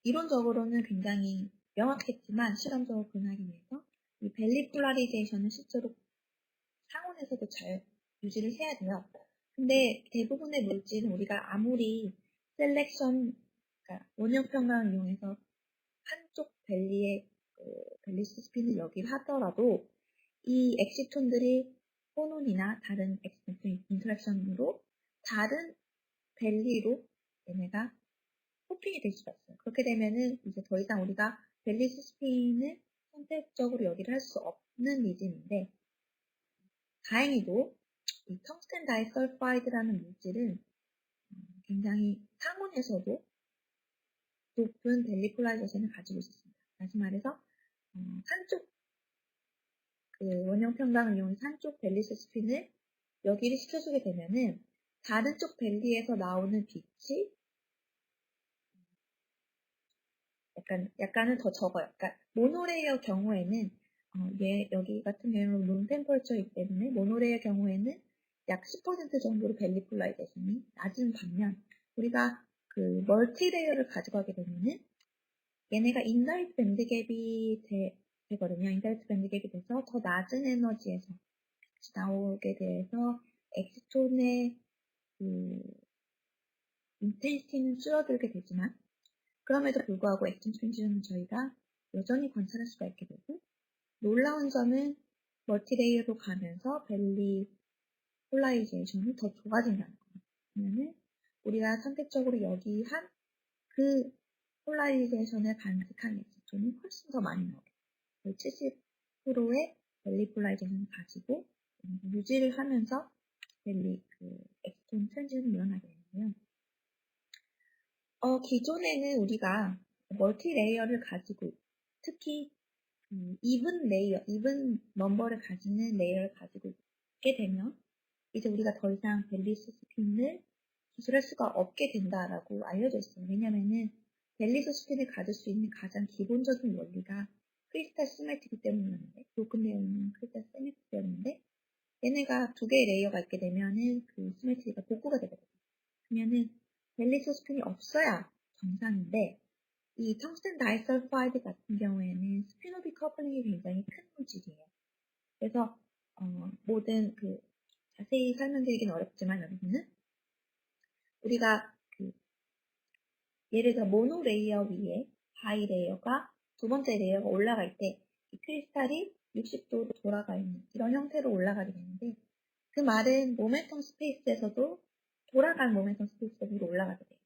이론적으로는 굉장히 명확했지만 실험적으로 구현하기 위해서 이 벨리 폴라리제이션을 실제로 상온에서도 잘 유지를 해야 돼요. 근데 대부분의 물질은 우리가 아무리 셀렉션, 그러니까 원형 평강을 이용해서 한쪽 벨리의 벨리스 스핀을 여기를 하더라도 이 엑시톤들이 호논이나 다른 엑시톤 인터랙션으로 다른 벨리로 얘네가 호핑이 될 수가 있어요. 그렇게 되면은 이제 더 이상 우리가 벨리스 스핀을 선택적으로 여기를 할 수 없는 리즘인데 다행히도 이 텅스텐 다이설파이드라는 물질은 굉장히 상온에서도 높은 벨리 폴라리제이션을 가지고 있습니다. 다시 말해서 한쪽 원형 평강을 이용해서 한쪽 벨리스 스핀을 여기를 시켜주게 되면은 다른 쪽 벨리에서 나오는 빛이 약간은 더 적어요. 그러니까 모노레이어 경우에는 여기 같은 경우는 룸 템퍼처이기 때문에 모노레이어 경우에는 약 10% 정도로 벨리 폴라리제이션이 낮은 반면 우리가 그 멀티레이어를 가져가게 되면은 얘네가 인다이렉트 밴드 갭이 되거든요. 인다이렉트 밴드 갭이 돼서 더 낮은 에너지에서 나오게 돼서 엑시톤의 그 인텐시티는 줄어들게 되지만 그럼에도 불구하고 엑스톤 트랜지션은 저희가 여전히 관찰할 수가 있게 되고 놀라운 점은 멀티레이어로 가면서 벨리 폴라리제이션이 더 좋아진다는 거예요. 그러면은 우리가 선택적으로 여기 한 그 폴라리제이션을 간직한 엑스톤이 훨씬 더 많이 나오게 거의 70%의 벨리 폴라리제이션을 가지고 유지를 하면서 벨리 엑스톤 트랜지션이 일어나게 되는데요. 기존에는 우리가 멀티 레이어를 가지고 특히 이븐 넘버를 가지는 레이어를 가지고 있게 되면 이제 우리가 더 이상 벨리스 스핀을 기술할 수가 없게 된다라고 알려져 있어요. 왜냐면은 벨리스 스핀을 가질 수 있는 가장 기본적인 원리가 크리스탈 시메트리 때문이었는데 녹음되어 있는 크리스탈 시메트리 때문인데 얘네가 두 개의 레이어가 있게 되면은 그 시메트리가 복구가 되거든요. 그러면은 벨리스 스핀이 없어야 정상인데 이 텅스텐 다이설파이드 같은 경우에는 스피노비 커플링이 굉장히 큰 물질이에요. 그래서 모든 자세히 설명드리기는 어렵지만 여러분은 우리가 예를 들어 모노 레이어 위에 바이 레이어가 두 번째 레이어가 올라갈 때 이 크리스탈이 60도로 돌아가 있는 이런 형태로 올라가게 되는데 그 말은 모멘텀 스페이스에서도 돌아간 모멘텀 스페이스가 위로 올라가게 돼요.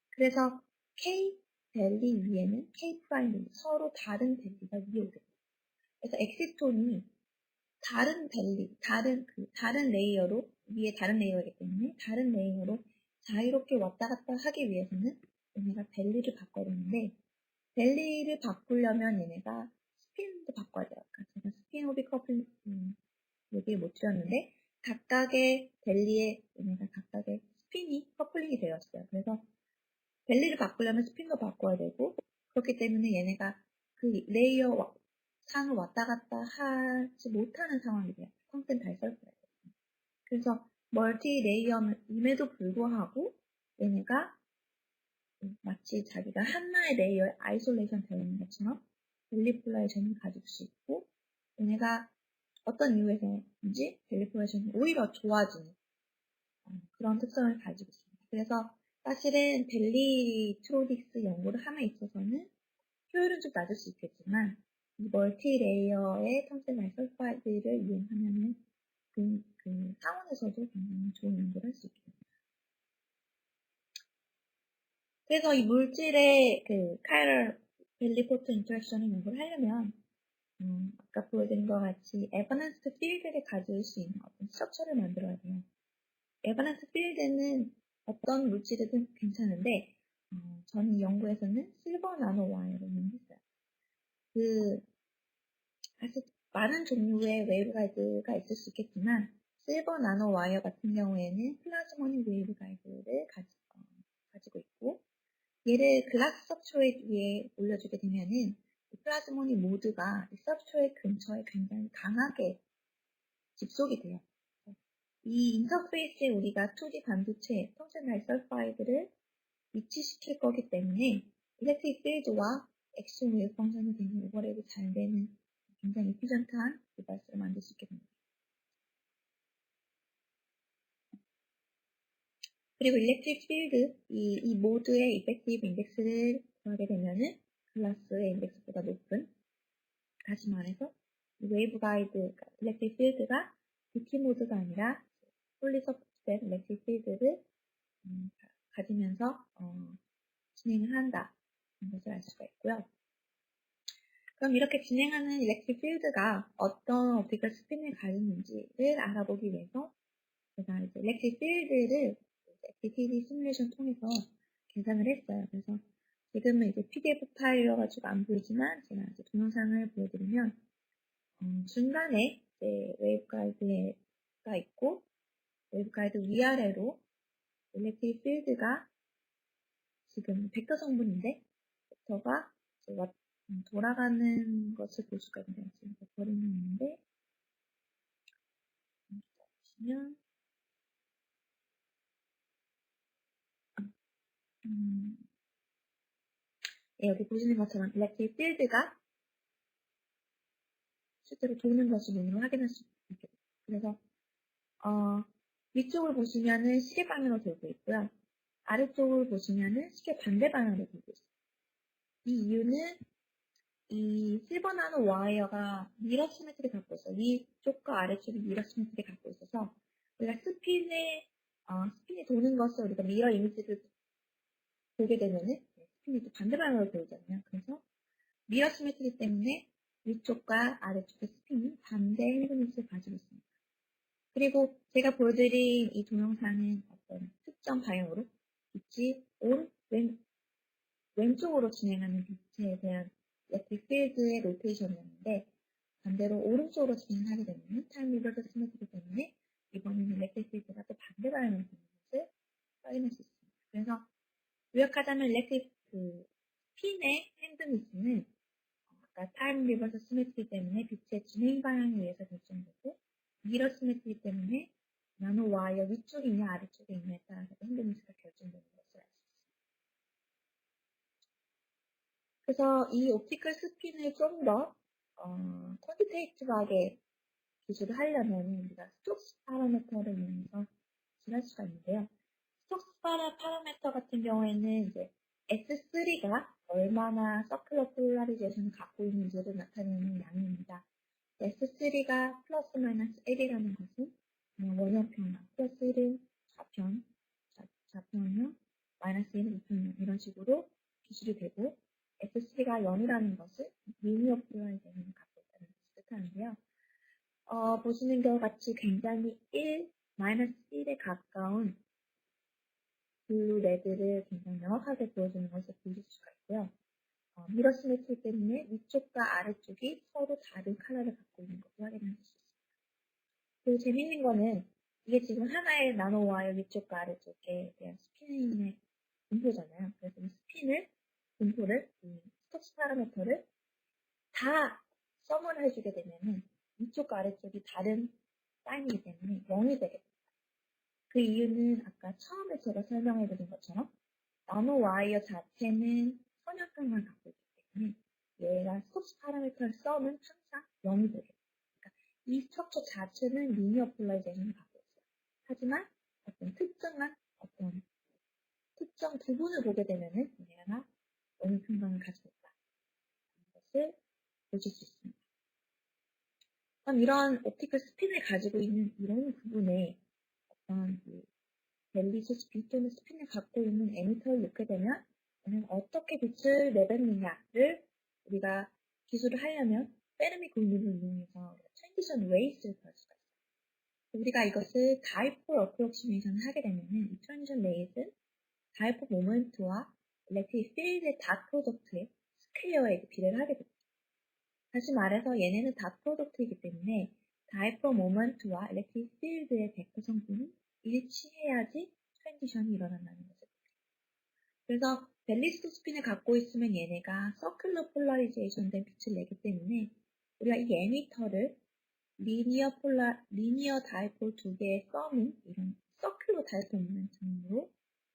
그래서 K 밸리 위에는 K 프라임 밸리 서로 다른 밸리가 위에 오게 돼요. 그래서 엑시톤이 다른 밸리, 다른 레이어로 위에 다른 레이어이기 때문에 다른 레이어로 자유롭게 왔다 갔다 하기 위해서는 얘네가 밸리를 바꿔야 되는데 밸리를 바꾸려면 얘네가 스핀도 바꿔야 돼요. 아까 제가 스핀 호비 커플 얘기를 못 드렸는데 각각의 밸리에 얘네가 각각의 스핀이 커플링이 되었어요. 그래서 밸리를 바꾸려면 스핀도 바꿔야 되고 그렇기 때문에 얘네가 그 레이어 상을 왔다 갔다 하지 못하는 상황이 돼요. 텅뜬 달설거예요. 그래서 멀티 레이어임에도 불구하고 얘네가 마치 자기가 하나의 레이어에 아이솔레이션 되어 있는 것처럼 밸리폴라이션을 가질 수 있고 얘네가 어떤 이유에서인지 밸리폴라이션이 오히려 좋아지는 그런 특성을 가지고 있습니다. 그래서 사실은 밸리트로딕스 연구를 함에 있어서는 효율은 좀 낮을 수 있겠지만 이 멀티 레이어의 텅센 알설파이드를 이용하면은 그 상온에서도 굉장히 좋은 연구를 할 수 있게 됩니다. 그래서 이 물질의 카이럴 밸리포트 인터랙션을 연구를 하려면 아까 보여드린 것 같이 에버넌스 필드를 가질 수 있는 어떤 스트럭처를 만들어야 돼요. 에버넌스 필드는 어떤 물질이든 괜찮은데 저는 이 연구에서는 실버 나노 와이어를 이용했어요. 사실 많은 종류의 웨이브 가이드가 있을 수 있겠지만 실버 나노 와이어 같은 경우에는 플라즈모닉 웨이브 가이드를 가지고 있고 얘를 글라스 서브스트레이트 위에 올려주게 되면은 플라즈모닉 모드가 서브스트레이트 근처에 굉장히 강하게 집속이 돼요. 이 인터페이스에 우리가 2D 반도체 텅센 다이설파이드를 위치시킬 거기 때문에 일렉트릭 필드와 액션 웨이브 펑션이 되는 오버랩이 잘 되는 굉장히 이피전트한 디바이스를 만들 수 있게 됩니다. 그리고 일렉트릭 필드, 이 모드의 이펙티브 인덱스를 구하게 되면은 클래스의 인덱스보다 높은, 다시 말해서 웨이브 가이드, 그러니까 일렉트릭 필드가 DT 모드가 아니라 fully supported 일렉트릭 필드를 가지면서 진행을 한다. 는 것을 알 수가 있고요. 그럼 이렇게 진행하는 일렉트릭 필드가 어떤 옵티컬 스핀을 가지는지를 알아보기 위해서 제가 이제 일렉트릭 필드를 FTD 시뮬레이션 통해서 계산을 했어요. 그래서 지금은 이제 PDF 파일이어가지고 안 보이지만 제가 이제 동영상을 보여드리면 중간에 이제 웨이브 가이드가 있고 웨이브 가이드 위아래로 일렉트릭 필드가 지금 벡터 성분인데 벡터가 돌아가는 것을 볼 수가 있는데 지금 벡터는 있는데 보시면 네, 여기 보시는 것처럼 일렉트릭 필드가 실제로 도는 것을 눈으로 확인할 수 있게 돼요. 그래서 위쪽을 보시면은 시계 방향으로 돌고 있고요. 아래쪽을 보시면은 시계 반대 방향으로 돌고 있어요. 이 이유는 이 실버 나노 와이어가 미러 시메트를 갖고 있어요. 위쪽과 아래쪽이 미러 시메트를 갖고 있어서 우리가 스핀이 도는 것을 우리가 미러 이미지를 보게 되면은 스핀이 또 반대 방향으로 돌잖아요. 그래서 미러 시메트리 때문에 위쪽과 아래쪽의 스핀이 반대 행동인식을 가지고 있습니다. 그리고 제가 보여드린 이 동영상은 어떤 특정 방향으로 빛이 왼쪽으로 진행하는 빛에 대한 일렉트릭 필드의 로테이션이었는데 반대로 오른쪽으로 진행하게 되면 타임 리버스 시메트리 때문에 이번에는 일렉트릭 필드가 또 반대 방향으로 되는 것을 확인할 수 있습니다. 그래서 요약하자면 일렉트릭 핀의 핸드미스는 아까 타임 리버스 시메트리 때문에 빛의 진행 방향에 의해서 결정되고 미러 시메트리 때문에 나노 와이어 위쪽에 있냐 아래쪽에 있냐에 따라서 핸드미스가 결정되는 것을 알 수 있습니다. 그래서 이 옵티컬 스핀을 좀 더 퀀티테이티브하게 기술을 하려면 우리가 스톡스 파라미터를 이용해서 기술할 수가 있는데요. 스톡스 파라미터 같은 경우에는 이제 S3가 얼마나 서큘러 폴라리제이션을 갖고 있는지를 나타내는 양입니다. S3가 플러스 마이너스 1이라는 것은 원형평면, 플러스 1은 좌평형, 마이너스 1은 우평형 이런 식으로 기술이 되고 S3가 0이라는 것은 리니어 폴라리제이션을 갖고 있다는 것을 뜻하는데요. 보시는 것과 같이 굉장히 1, 마이너스 1에 가까운 블루, 레드를 굉장히 명확하게 보여주는 것을 보실 수가 있고요. 미러 시메트리 때문에 위쪽과 아래쪽이 서로 다른 컬러를 갖고 있는 것을 확인할 수 있습니다. 그리고 재밌는 거는 이게 지금 하나의 나노 와이어 위쪽과 아래쪽에 대한 스핀의 분포잖아요. 그래서 이 스핀을, 분포를, 이 스톡스 파라미터를 다 썸을 해주게 되면은 위쪽과 아래쪽이 다른 사인이기 때문에 0이 되게 됩니다. 그 이유는 아까 처음에 제가 설명해드린 것처럼 나노 와이어 자체는 선형평만 갖고 있기 때문에 얘가 스톡스 파라미터를 썸은 항상 0이 되게 됩니다. 그러니까 이 스트럭처 자체는 리니어 폴라리제이션을 갖고 있어요. 하지만 어떤 특정 부분을 보게 되면은 얘가 원형평면을 가지고 있다는 것을 보실 수 있습니다. 그럼 이런 옵티컬 스핀을 가지고 있는 이런 부분에 어떤 벨리 소스 또는 스핀을 갖고 있는 에미터를 놓게 되면 얘는 어떻게 빛을 내뱉느냐를 우리가 기술을 하려면 페르미 공률을 이용해서 트랜지션 레이스를 구할 수가 있어요. 우리가 이것을 다이폴 어프로시메이션을 하게 되면은 이 트랜지션 레이스는 다이폴 모먼트와 일렉트릭 필드의 닷 프로덕트의 스퀘어에 비례를 하게 됩니다. 다시 말해서 얘네는 닷 프로덕트이기 때문에 다이폴 모먼트와 일렉트릭 필드의 벡터 성분이 일치해야지 트랜지션이 일어난다는 거죠. 그래서 벨리스트 스핀을 갖고 있으면 얘네가 서큘러 폴라리제이션 된 빛을 내기 때문에 우리가 이 에미터를 리니어 다이폴 두 개의 썸인 이런 서큘러 다이폴 모멘텀으로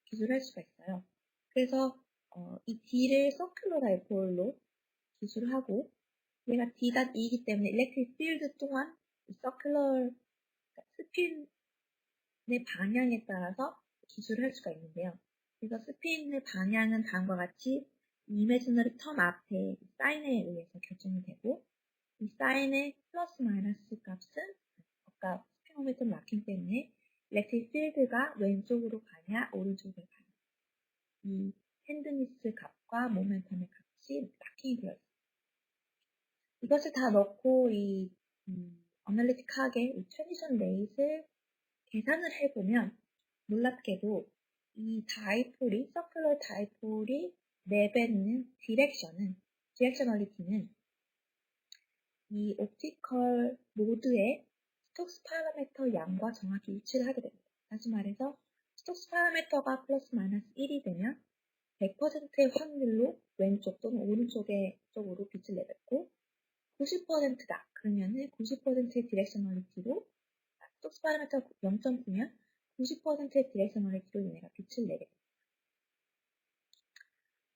기술할 수가 있어요. 그래서 이 D를 서큘러 다이폴로 기술하고 얘가 D.E이기 때문에 일렉트릭 필드 또한 서큘러 스핀의 방향에 따라서 기술을 할 수가 있는데요. 그래서 스핀의 방향은 다음과 같이 이미지너리 텀 앞에 사인에 의해서 결정이 되고 이 사인의 플러스 마이너스 값은 아까 스피노메터 마킹 때문에 일렉트릭 필드가 왼쪽으로 가냐 오른쪽으로 가냐 이 핸드니스 값과 모멘텀의 값이 마킹이 되어 있습니다. 이것을 다 넣고 이 어널리틱하게 이 트랜지션 레이스를 계산을 해보면 놀랍게도 이 다이폴이 서큘러 다이폴이 내뱉는 디렉셔널리티는 이 옵티컬 모드의 스톡스 파라미터 양과 정확히 일치를 하게 됩니다. 다시 말해서 스톡스 파라미터가 플러스 마이너스 1이 되면 100%의 확률로 왼쪽 또는 오른쪽에 쪽으로 빛을 내뱉고 90%다. 그러면은 90%의 디렉셔널리티로 스톡스 파라미터 0.9면 90%의 디렉셔널리티로 얘네가 빛을 내게 됩니다.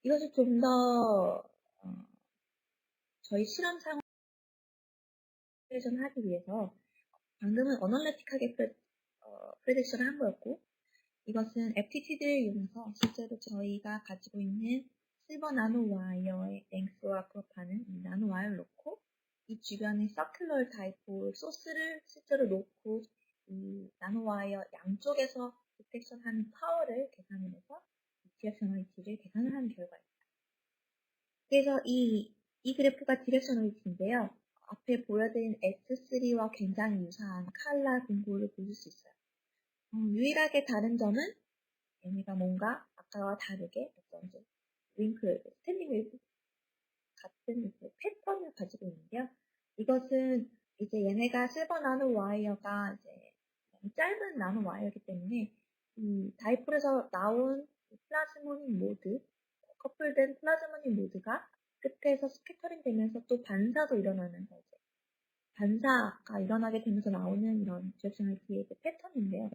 이것을 좀 더 저희 실험 상황 하기 위해서 방금은 어널리틱하게 프레딕션을 한 거였고 이것은 FTT를 이용해서 실제로 저희가 가지고 있는 실버 나노 와이어의 랭스와 부합하는 이 나노 와이어를 놓고 이 주변에 서큘러 다이폴 소스를 실제로 놓고 이 나노 와이어 양쪽에서 디텍션하는 파워를 계산을 해서 디렉셔널리티를 계산을 하는 결과입니다. 그래서 이 그래프가 디렉셔널리티인데요. 앞에 보여드린 S3와 굉장히 유사한 칼라 분포를 보실 수 있어요. 유일하게 다른 점은 얘네가 뭔가 아까와 다르게 어떤 윙클, 스탠딩 웨이브 같은 패턴을 가지고 있는데요. 이것은 이제 얘네가 실버 나노 와이어가 이제 짧은 나노 와이어이기 때문에 이 다이폴에서 나온 플라즈모닉 모드, 커플된 플라즈모닉 모드가 끝에서 스캐터링 되면서 또 반사도 일어나면서 이제 반사가 일어나게 되면서 나오는 이런 디렉셔널리티의 패턴인데요.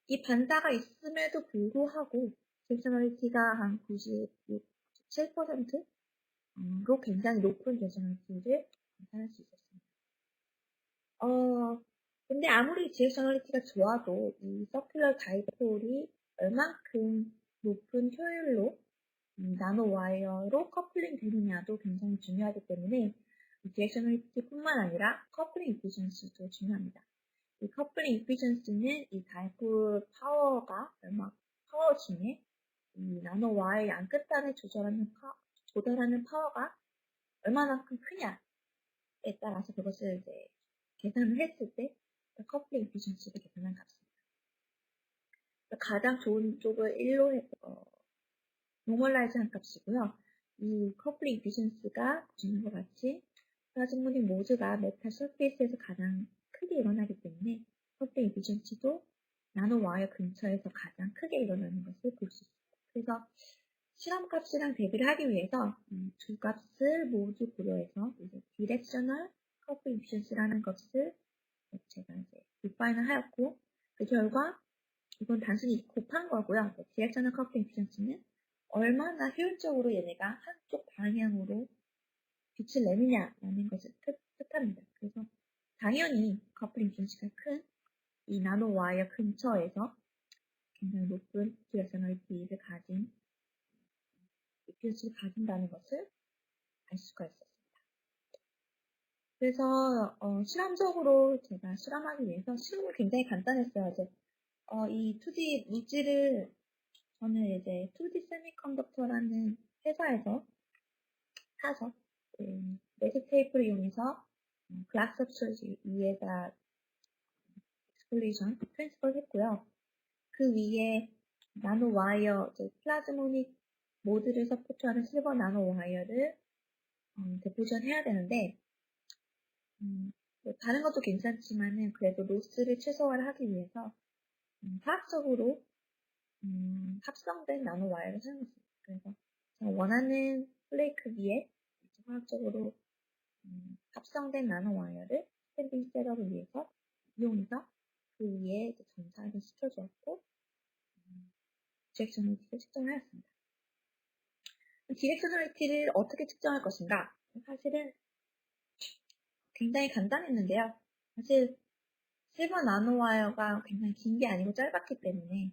이 반사가 있음에도 불구하고 디렉셔널리티가 한 96, 97%로 굉장히 높은 디렉셔널리티를 나타낼 수 있었습니다. 근데 아무리 디렉셔널리티가 좋아도 이 서큘러 다이폴이 얼만큼 높은 효율로 나노 와이어로 커플링 되느냐도 굉장히 중요하기 때문에 디렉셔널리티뿐만 아니라 커플링 이피션시도 중요합니다. 이 커플링 이피션시는 이 다이폴 파워가 파워 중에 이 나노 와이어 양 끝단을 조달하는 파워가 얼마나큼 크냐에 따라서 그것을 이제 계산을 했을 때 커플링 이피션시를 계산한 값입니다. 가장 좋은 쪽을 1로 해서 노멀라이즈 한 값이고요. 이 커플링 이피션시가 보시는 것 같이 플라즈모닉 모드가 메탈 서페이스에서 가장 크게 일어나기 때문에 커플링 이피션시도 나노 와이어 근처에서 가장 크게 일어나는 것을 볼 수 있습니다. 그래서 실험값이랑 대비를 하기 위해서 두 값을 모두 고려해서 이제 디렉셔널 커플링 이피션시라는 것을 제가 이제 디파인을 하였고 그 결과 이건 단순히 곱한 거고요. 디렉셔널 커플링 이피션시는 얼마나 효율적으로 얘네가 한쪽 방향으로 빛을 내느냐라는 것을 뜻합니다. 그래서 당연히 커플링 이피션시가 큰 이 나노 와이어 근처에서 굉장히 높은 디렉셔널리티를 가진 이피션시를 가진다는 것을 알 수가 있었습니다. 그래서 실험적으로 제가 실험하기 위해서 실험이 굉장히 간단했어요. 이제 이 2D 물질을 저는 이제 2D 세미컨덕터라는 회사에서 사서 매직 테이프를 이용해서 글라스 서브스트레이트 위에다 익스플레이션 트랜스퍼를 했고요. 그 위에 나노 와이어, 플라즈모닉 모드를 서포트하는 실버 나노 와이어를 데포전 해야 되는데 뭐 다른 것도 괜찮지만은 그래도 로스를 최소화를 하기 위해서 화학적으로 합성된 나노 와이어를 사용했습니다. 그래서 제가 원하는 플레이크 위에 화학적으로 합성된 나노 와이어를 스탠딩 셋업을 위해서 이용해서 그 위에 이제 전사를 시켜주었고 디렉셔널리티를 측정하였습니다. 디렉셔널리티를 어떻게 측정할 것인가? 사실은 굉장히 간단했는데요. 사실 실버 나노와이어가 굉장히 긴 게 아니고 짧았기 때문에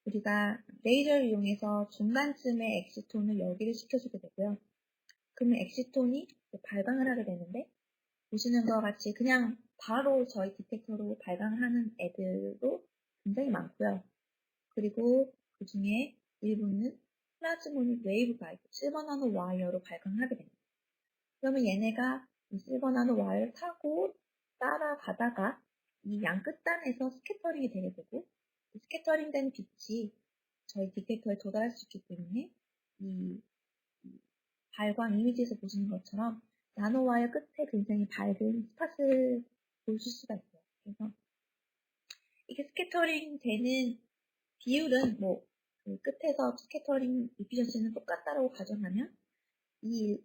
우리가 레이저를 이용해서 중간쯤에 엑시톤을 열기를 시켜주게 되고요. 그러면 엑시톤이 발광을 하게 되는데 보시는 것과 같이 그냥 바로 저희 디텍터로 발광하는 애들도 굉장히 많고요. 그리고 그 중에 일부는 플라즈모닉 웨이브 가이드, 실버 나노 와이어로 발광하게 됩니다. 그러면 얘네가 이 실버 나노 와이어를 타고 따라가다가 이 양 끝단에서 스캐터링이 되게 되고 스캐터링 된 빛이 저희 디텍터에 도달할 수 있기 때문에 이 발광 이미지에서 보시는 것처럼 나노 와이어 끝에 굉장히 밝은 스팟을 보실 수가 있어요. 그래서 이게 스캐터링 되는 비율은 그 끝에서 스캐터링 이피션시는 똑같다라고 가정하면 이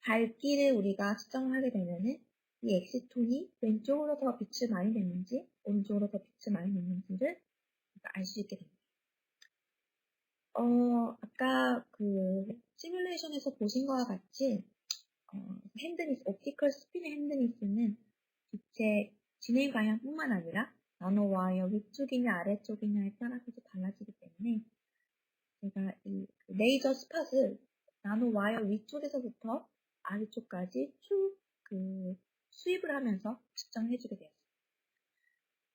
밝기를 우리가 측정하게 되면은 이 엑시톤이 왼쪽으로 더 빛을 많이 냈는지 오른쪽으로 더 빛을 많이 냈는지를 알 수 있게 됩니다. 아까 그 시뮬레이션에서 보신 것과 같이 핸드니스, 옵티컬 스피드 핸드니스는 빛의 진행 방향뿐만 아니라 나노 와이어 위쪽이냐 아래쪽이냐에 따라서도 달라지기 때문에 제가 이 레이저 스팟을 나노 와이어 위쪽에서부터 아래쪽까지 쭉 수입을 하면서 측정해주게 되었습니다.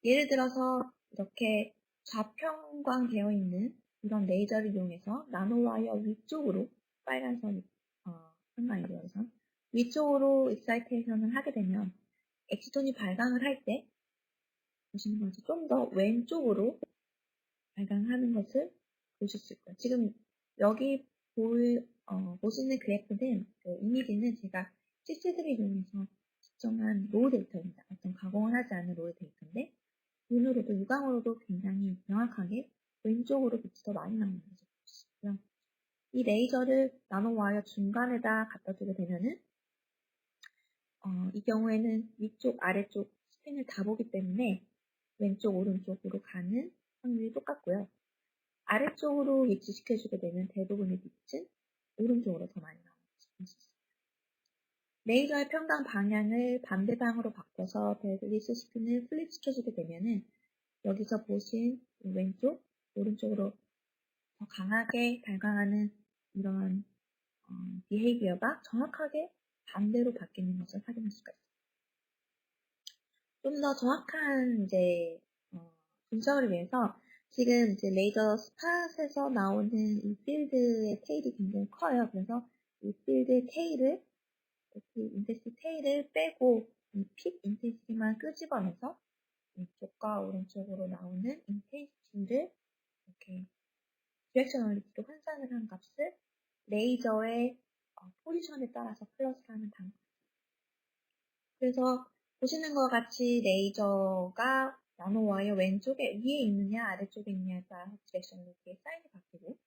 예를 들어서 이렇게 좌평광 되어 있는 이런 레이저를 이용해서 나노 와이어 위쪽으로 빨간 선이 상관이고요. 그래서 위쪽으로 익사이테이션을 하게 되면 엑시톤이 발광을 할 때 보시는 것처럼 좀 더 왼쪽으로 발광하는 것을 보실 수 있고요. 지금 여기 보시는 그래프는 그 이미지는 제가 CCD를 이용해서 측정한 로우 데이터입니다. 어떤 가공을 하지 않은 로우 데이터인데 눈으로도 육안으로도 굉장히 명확하게 왼쪽으로 빛이 더 많이 나오는 것을 볼 수 있고요. 이 레이저를 나노 와이어 중간에다 갖다 두게 되면은 이 경우에는 위쪽 아래쪽 스핀을 다 보기 때문에 왼쪽 오른쪽으로 가는 확률이 똑같고요. 아래쪽으로 위치시켜주게 되면 대부분의 빛은 오른쪽으로 더 많이 나오는 것을 볼 수 있습니다. 레이저의 평강 방향을 반대 방으로 바꿔서 벨리스 스핀을 플립 시켜주게 되면은 여기서 보신 왼쪽, 오른쪽으로 더 강하게 발광하는 이런 비헤이비어가 정확하게 반대로 바뀌는 것을 확인할 수가 있어요. 좀 더 정확한 이제 분석을 위해서 지금 이제 레이저 스팟에서 나오는 이 필드의 테일이 굉장히 커요. 그래서 이 필드의 테일을 이렇게 인텐시티 테일을 빼고 이 픽 인텐시티만 끄집어내서 왼쪽과 오른쪽으로 나오는 인텐시티를 이렇게 디렉셔널리티로 환산을 한 값을 레이저의 포지션에 따라서 플러스하는 방법. 그래서 보시는 것 같이 레이저가 나노와이어 왼쪽에 위에 있느냐 아래쪽에 있느냐에 따라서 디렉셔널리티의 사인이 바뀌고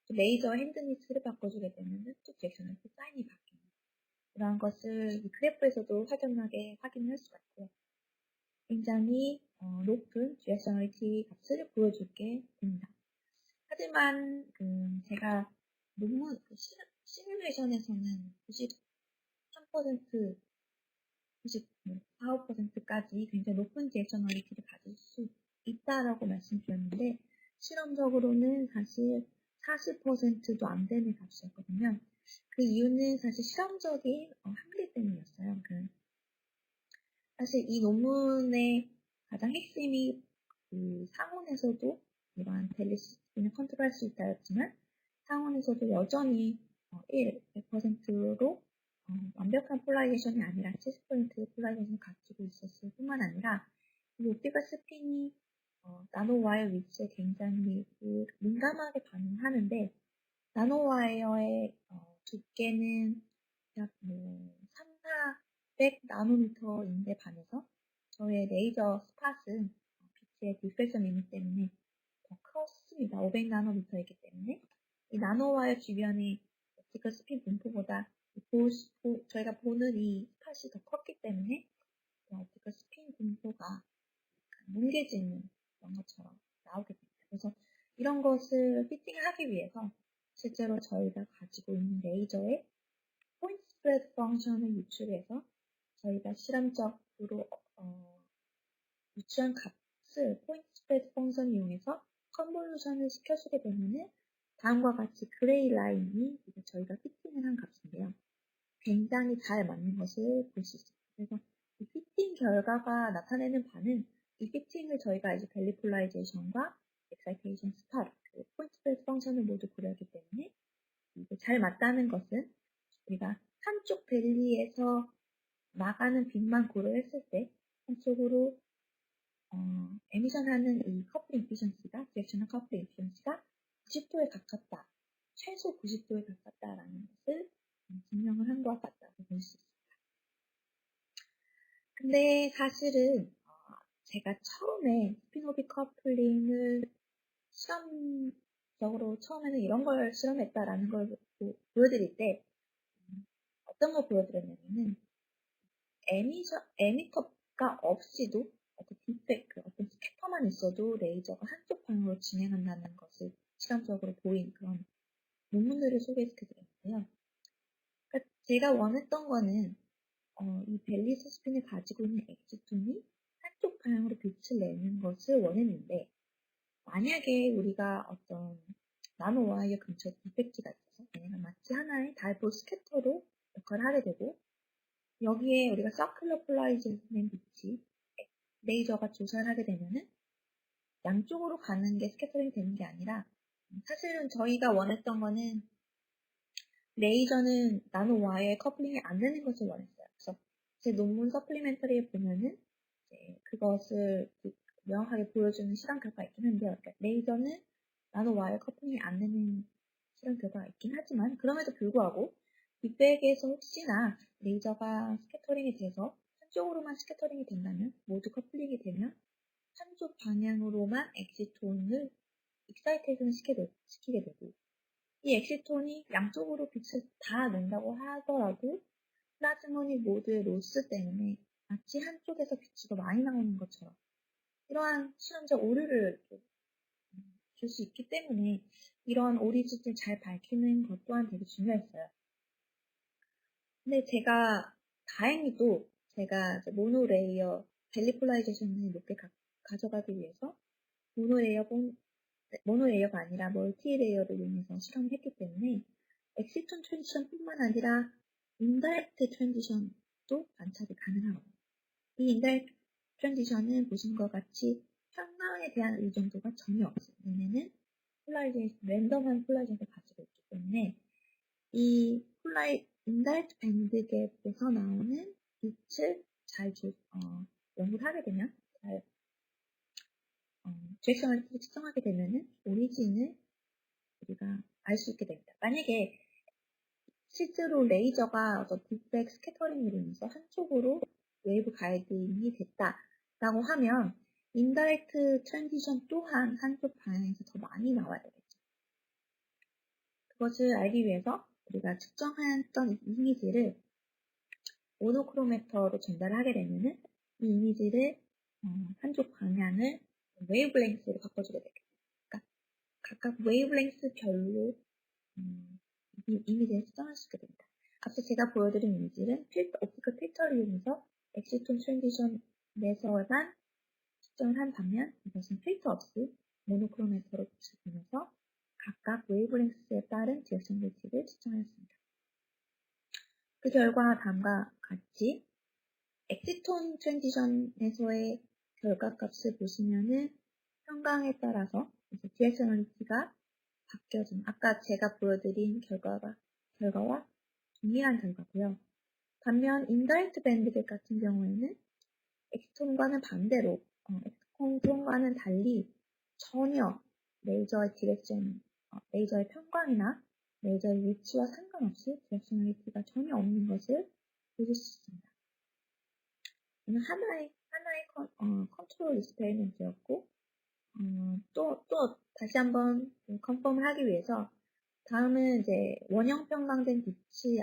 또 레이저 핸드니스를 바꿔주게 되면 또 디렉셔널리티 사인이 바뀌는 이러한 것을 이 그래프에서도 확연하게 확인할 수가 있고요. 굉장히 높은 디렉셔널리티 값을 보여주게 됩니다. 하지만 제가 논문 시뮬레이션에서는 93%, 94%까지 굉장히 높은 디렉셔널리티를 가질 수 있다라고 말씀드렸는데 실험적으로는 사실 40%도 안 되는 값이었거든요. 그 이유는 사실 실험적인 한계 때문이었어요. 사실 이 논문의 가장 핵심이 그 상온에서도 이러한 벨리스틴을 컨트롤할 수 있다였지만 상온에서도 여전히 100%로 완벽한 폴라리제이션이 아니라 70%의 폴라리제이션을 가지고 있었을 뿐만 아니라 이 옵티컬 스핀이 나노와이어 위치에 굉장히 민감하게 반응하는데 나노와이어의 두께는 약 3, 400 나노미터인데 반해서 저의 레이저 스팟은 빛의 디프렉션 리밋 때문에 더 컸습니다. 500 나노미터이기 때문에 이 나노와이어 주변의 옵티컬 스핀 분포보다 저희가 보는 이 스팟이 더 컸기 때문에 옵티컬 스핀 분포가 뭉개지는 그런 것처럼 나오게 됩니다. 그래서 이런 것을 피팅을 하기 위해서 실제로 저희가 가지고 있는 레이저의 포인트 스프레드 펑션을 유출해서 저희가 실험적으로 유추한 값을 포인트 스프레드 펑션을 이용해서 컨볼루션을 시켜주게 되면은 다음과 같이 그레이 라인이 저희가 피팅을 한 값인데요. 굉장히 잘 맞는 것을 볼 수 있습니다. 그래서 이 피팅 결과가 나타내는 바는 이 피팅을 저희가 이제 밸리 폴라리제이션과 엑사이테이션 스팟, 그 포인트 스프레드 펑션을 모두 고려하기 때문에 이게 잘 맞다는 것은 우리가 한쪽 밸리에서 나가는 빛만 고려했을 때 한쪽으로 에미션하는 이 커플링 이피션시가 디렉셔널 커플링 이피션시가 90도에 가깝다, 최소 90도에 가깝다라는 것을 증명을 한 것 같다고 볼 수 있습니다. 근데 사실은 제가 처음에 스피노비 커플링을 실험적으로 처음에는 이런 걸 실험했다라는 걸 보여드릴 때 어떤 걸 보여드렸냐면은 에미터가 없이도 어떤 디펙트, 어떤 스캐터만 있어도 레이저가 한쪽 방향으로 진행한다는 것을 실험적으로 보인 그런 논문들을 소개시켜드렸는데요. 그러니까 제가 원했던 거는 이 벨리스 스핀을 가지고 있는 엑스톤이 한쪽 방향으로 빛을 내는 것을 원했는데 만약에 우리가 어떤 나노와이어 근처에 디펙트가 있어서 얘네가 마치 하나의 달보 스캐터로 역할을 하게 되고 여기에 우리가 서큘러 폴라리제이션된 빛이 레이저가 조사를 하게 되면은 양쪽으로 가는 게 스캐터링이 되는 게 아니라 사실은 저희가 원했던 거는 레이저는 나노 와이어에 커플링이 안 되는 것을 원했어요. 그래서 제 논문 서플리멘터리에 보면은 그것을 명확하게 보여주는 실험 결과가 있긴 한데요. 그러니까 레이저는 나노 와이어 커플링이 안 되는 실험 결과가 있긴 하지만 그럼에도 불구하고 빅백에서 혹시나 레이저가 스캐터링이 돼서 한쪽으로만 스캐터링이 된다면 모두 커플링이 되면 한쪽 방향으로만 엑시톤을 익사이테이션 시키게 되고 이 엑시톤이 양쪽으로 빛을 다 낸다고 하더라도 플라즈몬이 모두의 로스 때문에 마치 한쪽에서 빛이 더 많이 나오는 것처럼 이러한 실험적 오류를 줄 수 있기 때문에 이러한 오리진을 잘 밝히는 것 또한 되게 중요했어요. 근데 다행히도 제가 모노레이어 밸리폴라이제이션을 높게 가져가기 위해서 모노레이어가 아니라 멀티레이어를 이용해서 실험을 했기 때문에 엑시톤 트랜지션뿐만 아니라 인다이렉트 트랜지션도 관찰이 가능하거든요. 이 인다이렉트 트랜지션은 보시는 것 같이 평면에 대한 의존도가 전혀 없어요. 얘네는 랜덤한 폴라리제이션을 가지고 있기 때문에 이 인다이렉트 밴드갭에서 나오는 빛을 연구를 하게 되면 디렉셔널리티를 측정하게 되면은 오리진을 우리가 알 수 있게 됩니다. 만약에 실제로 레이저가 어떤 빅백 스캐터링으로 인해서 한쪽으로 웨이브 가이딩이 됐다라고 하면 인다이렉트 트랜지션 또한 한쪽 방향에서 더 많이 나와야 되겠죠. 그것을 알기 위해서 우리가 측정했던 이미지를 모노크로메터로 전달하게 되면은 이 이미지를 한쪽 방향을 웨이브랭스로 바꿔주게 되겠죠. 그러니까 각각 웨이브랭스별로 이미지를 측정할 수 있게 됩니다. 앞서 제가 보여드린 이미지는 옵티컬 필터를 이용해서 엑시톤 트랜지션에서만 측정을 한 반면 이것은 필터 없이 모노크로메터로 빛을 보면서 각각 웨이브랭스에 따른 디렉셔널리티를 측정하였습니다. 그 결과 다음과 같이 엑시톤 트랜지션에서의 결과값을 보시면은 평강에 따라서 디렉셔널리티가 바뀌어지는 아까 제가 보여드린 결과와 동일한 결과고요. 반면 인다이렉트 밴드갭 같은 경우에는 엑시톤과는 반대로 엑시톤과는 달리 전혀 레이저의 레이저의 평광이나 레이저의 위치와 상관없이 디렉셔널리티가 전혀 없는 것을 보실 수 있습니다. 이는 하나의 컨트롤 익스페리먼트였고 또 다시 한번 컨펌을 하기 위해서 다음은 이제 원형 평강된 빛이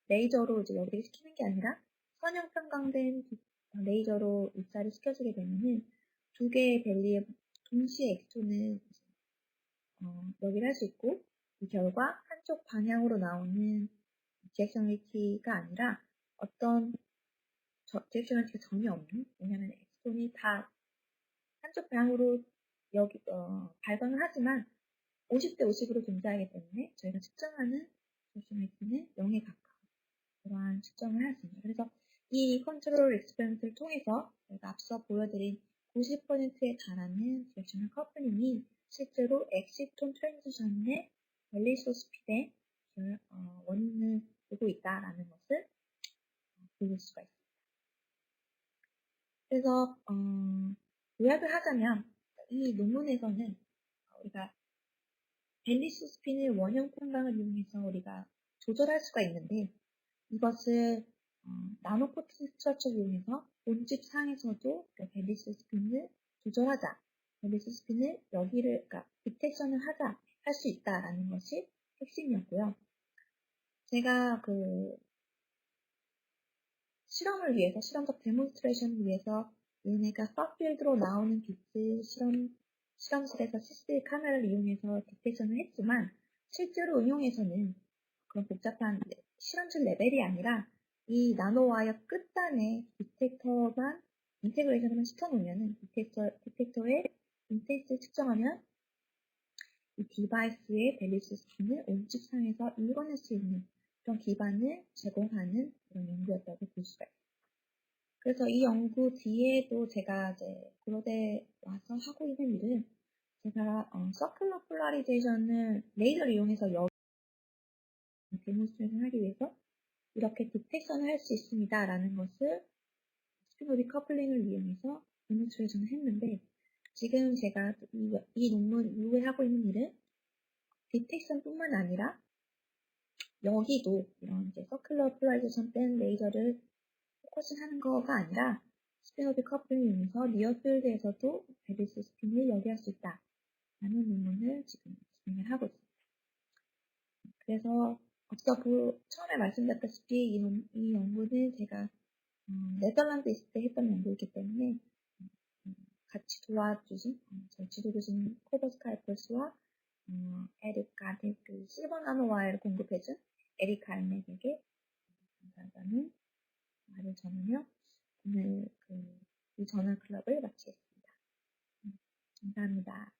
레이저로 이제 여기를 시키는 게 아니라 선형 평강된 레이저로 입사를 시켜주게 되면은 두 개의 밸리에 동시에 엑스톤을 여기를 할 수 있고 이 결과 한쪽 방향으로 나오는 디렉셔널리티가 아니라 어떤 디렉셔널리티가 전혀 없는 왜냐하면 엑스톤이 다 한쪽 방향으로 발광을 하지만 50대 50으로 존재하기 때문에 저희가 측정하는 디렉셔널리티는 0에 가까운 그러한 측정을 할 수 있습니다. 그래서 이 컨트롤 익스페리먼트를 통해서 저희가 앞서 보여드린 90%에 달하는 디렉셔널 커플링이 실제로 엑시톤 트랜지션의 밸리소 스피드의 원인을 두고 있다라는 것을 보일 수가 있습니다. 그래서 요약을 하자면 이 논문에서는 우리가 밸리소 스핀을 원형 평강을 이용해서 우리가 조절할 수가 있는데 이것을 나노포트 스트럭처를 이용해서 온집 상에서도 밸리소 스핀을 조절하자, 밸리소 스핀을 그러니까 디텍션을 하자 할 수 있다라는 것이 핵심이었고요. 제가 실험적 데몬스트레이션을 위해서 얘네가 팍필드로 나오는 빛을 실험실에서 CCTV 카메라를 이용해서 디텍션을 했지만 실제로 응용에서는 그런 복잡한 실험실 레벨이 아니라 이 나노와이어 끝단에 디텍터만 인테그레이션을 시켜놓으면 디텍터의 인텍스를 측정하면 이 디바이스의 밸리스 스핀을 온칩상에서 읽어낼 수 있는 그런 기반을 제공하는 그런 연구였다고 볼 수가 있습니다. 그래서 이 연구 뒤에도 제가 이제 고려대에 와서 하고 있는 일은 제가 서큘러 폴라리제이션을 레이저를 이용해서 데몬스트레이션 하기 위해서 이렇게 디텍션을 할 수 있습니다. 라는 것을 스피노비 커플링을 이용해서 데몬스트레이션을 했는데 지금 제가 이 논문 이후에 하고 있는 일은 디텍션 뿐만 아니라 여기도 이런 이제 서큘러 폴라리제이션 된 레이저를 포커싱 하는 거가 아니라 스피노비 커플링을 이용해서 니어필드에서도 밸리스 스핀을 여기할 수 있다. 라는 논문을 지금 진행을 하고 있습니다. 그래서 처음에 말씀드렸다시피 이 연구는 제가 네덜란드 있을 때 했던 연구이기 때문에 같이 도와주신 저희 지도교수님 코버스 카이퍼스와 에릭 가텍 실버 나노 와이어를 공급해준 에릭 가텍에게 감사하다는 말을 전하며 오늘 이 저널 클럽을 마치겠습니다. 감사합니다.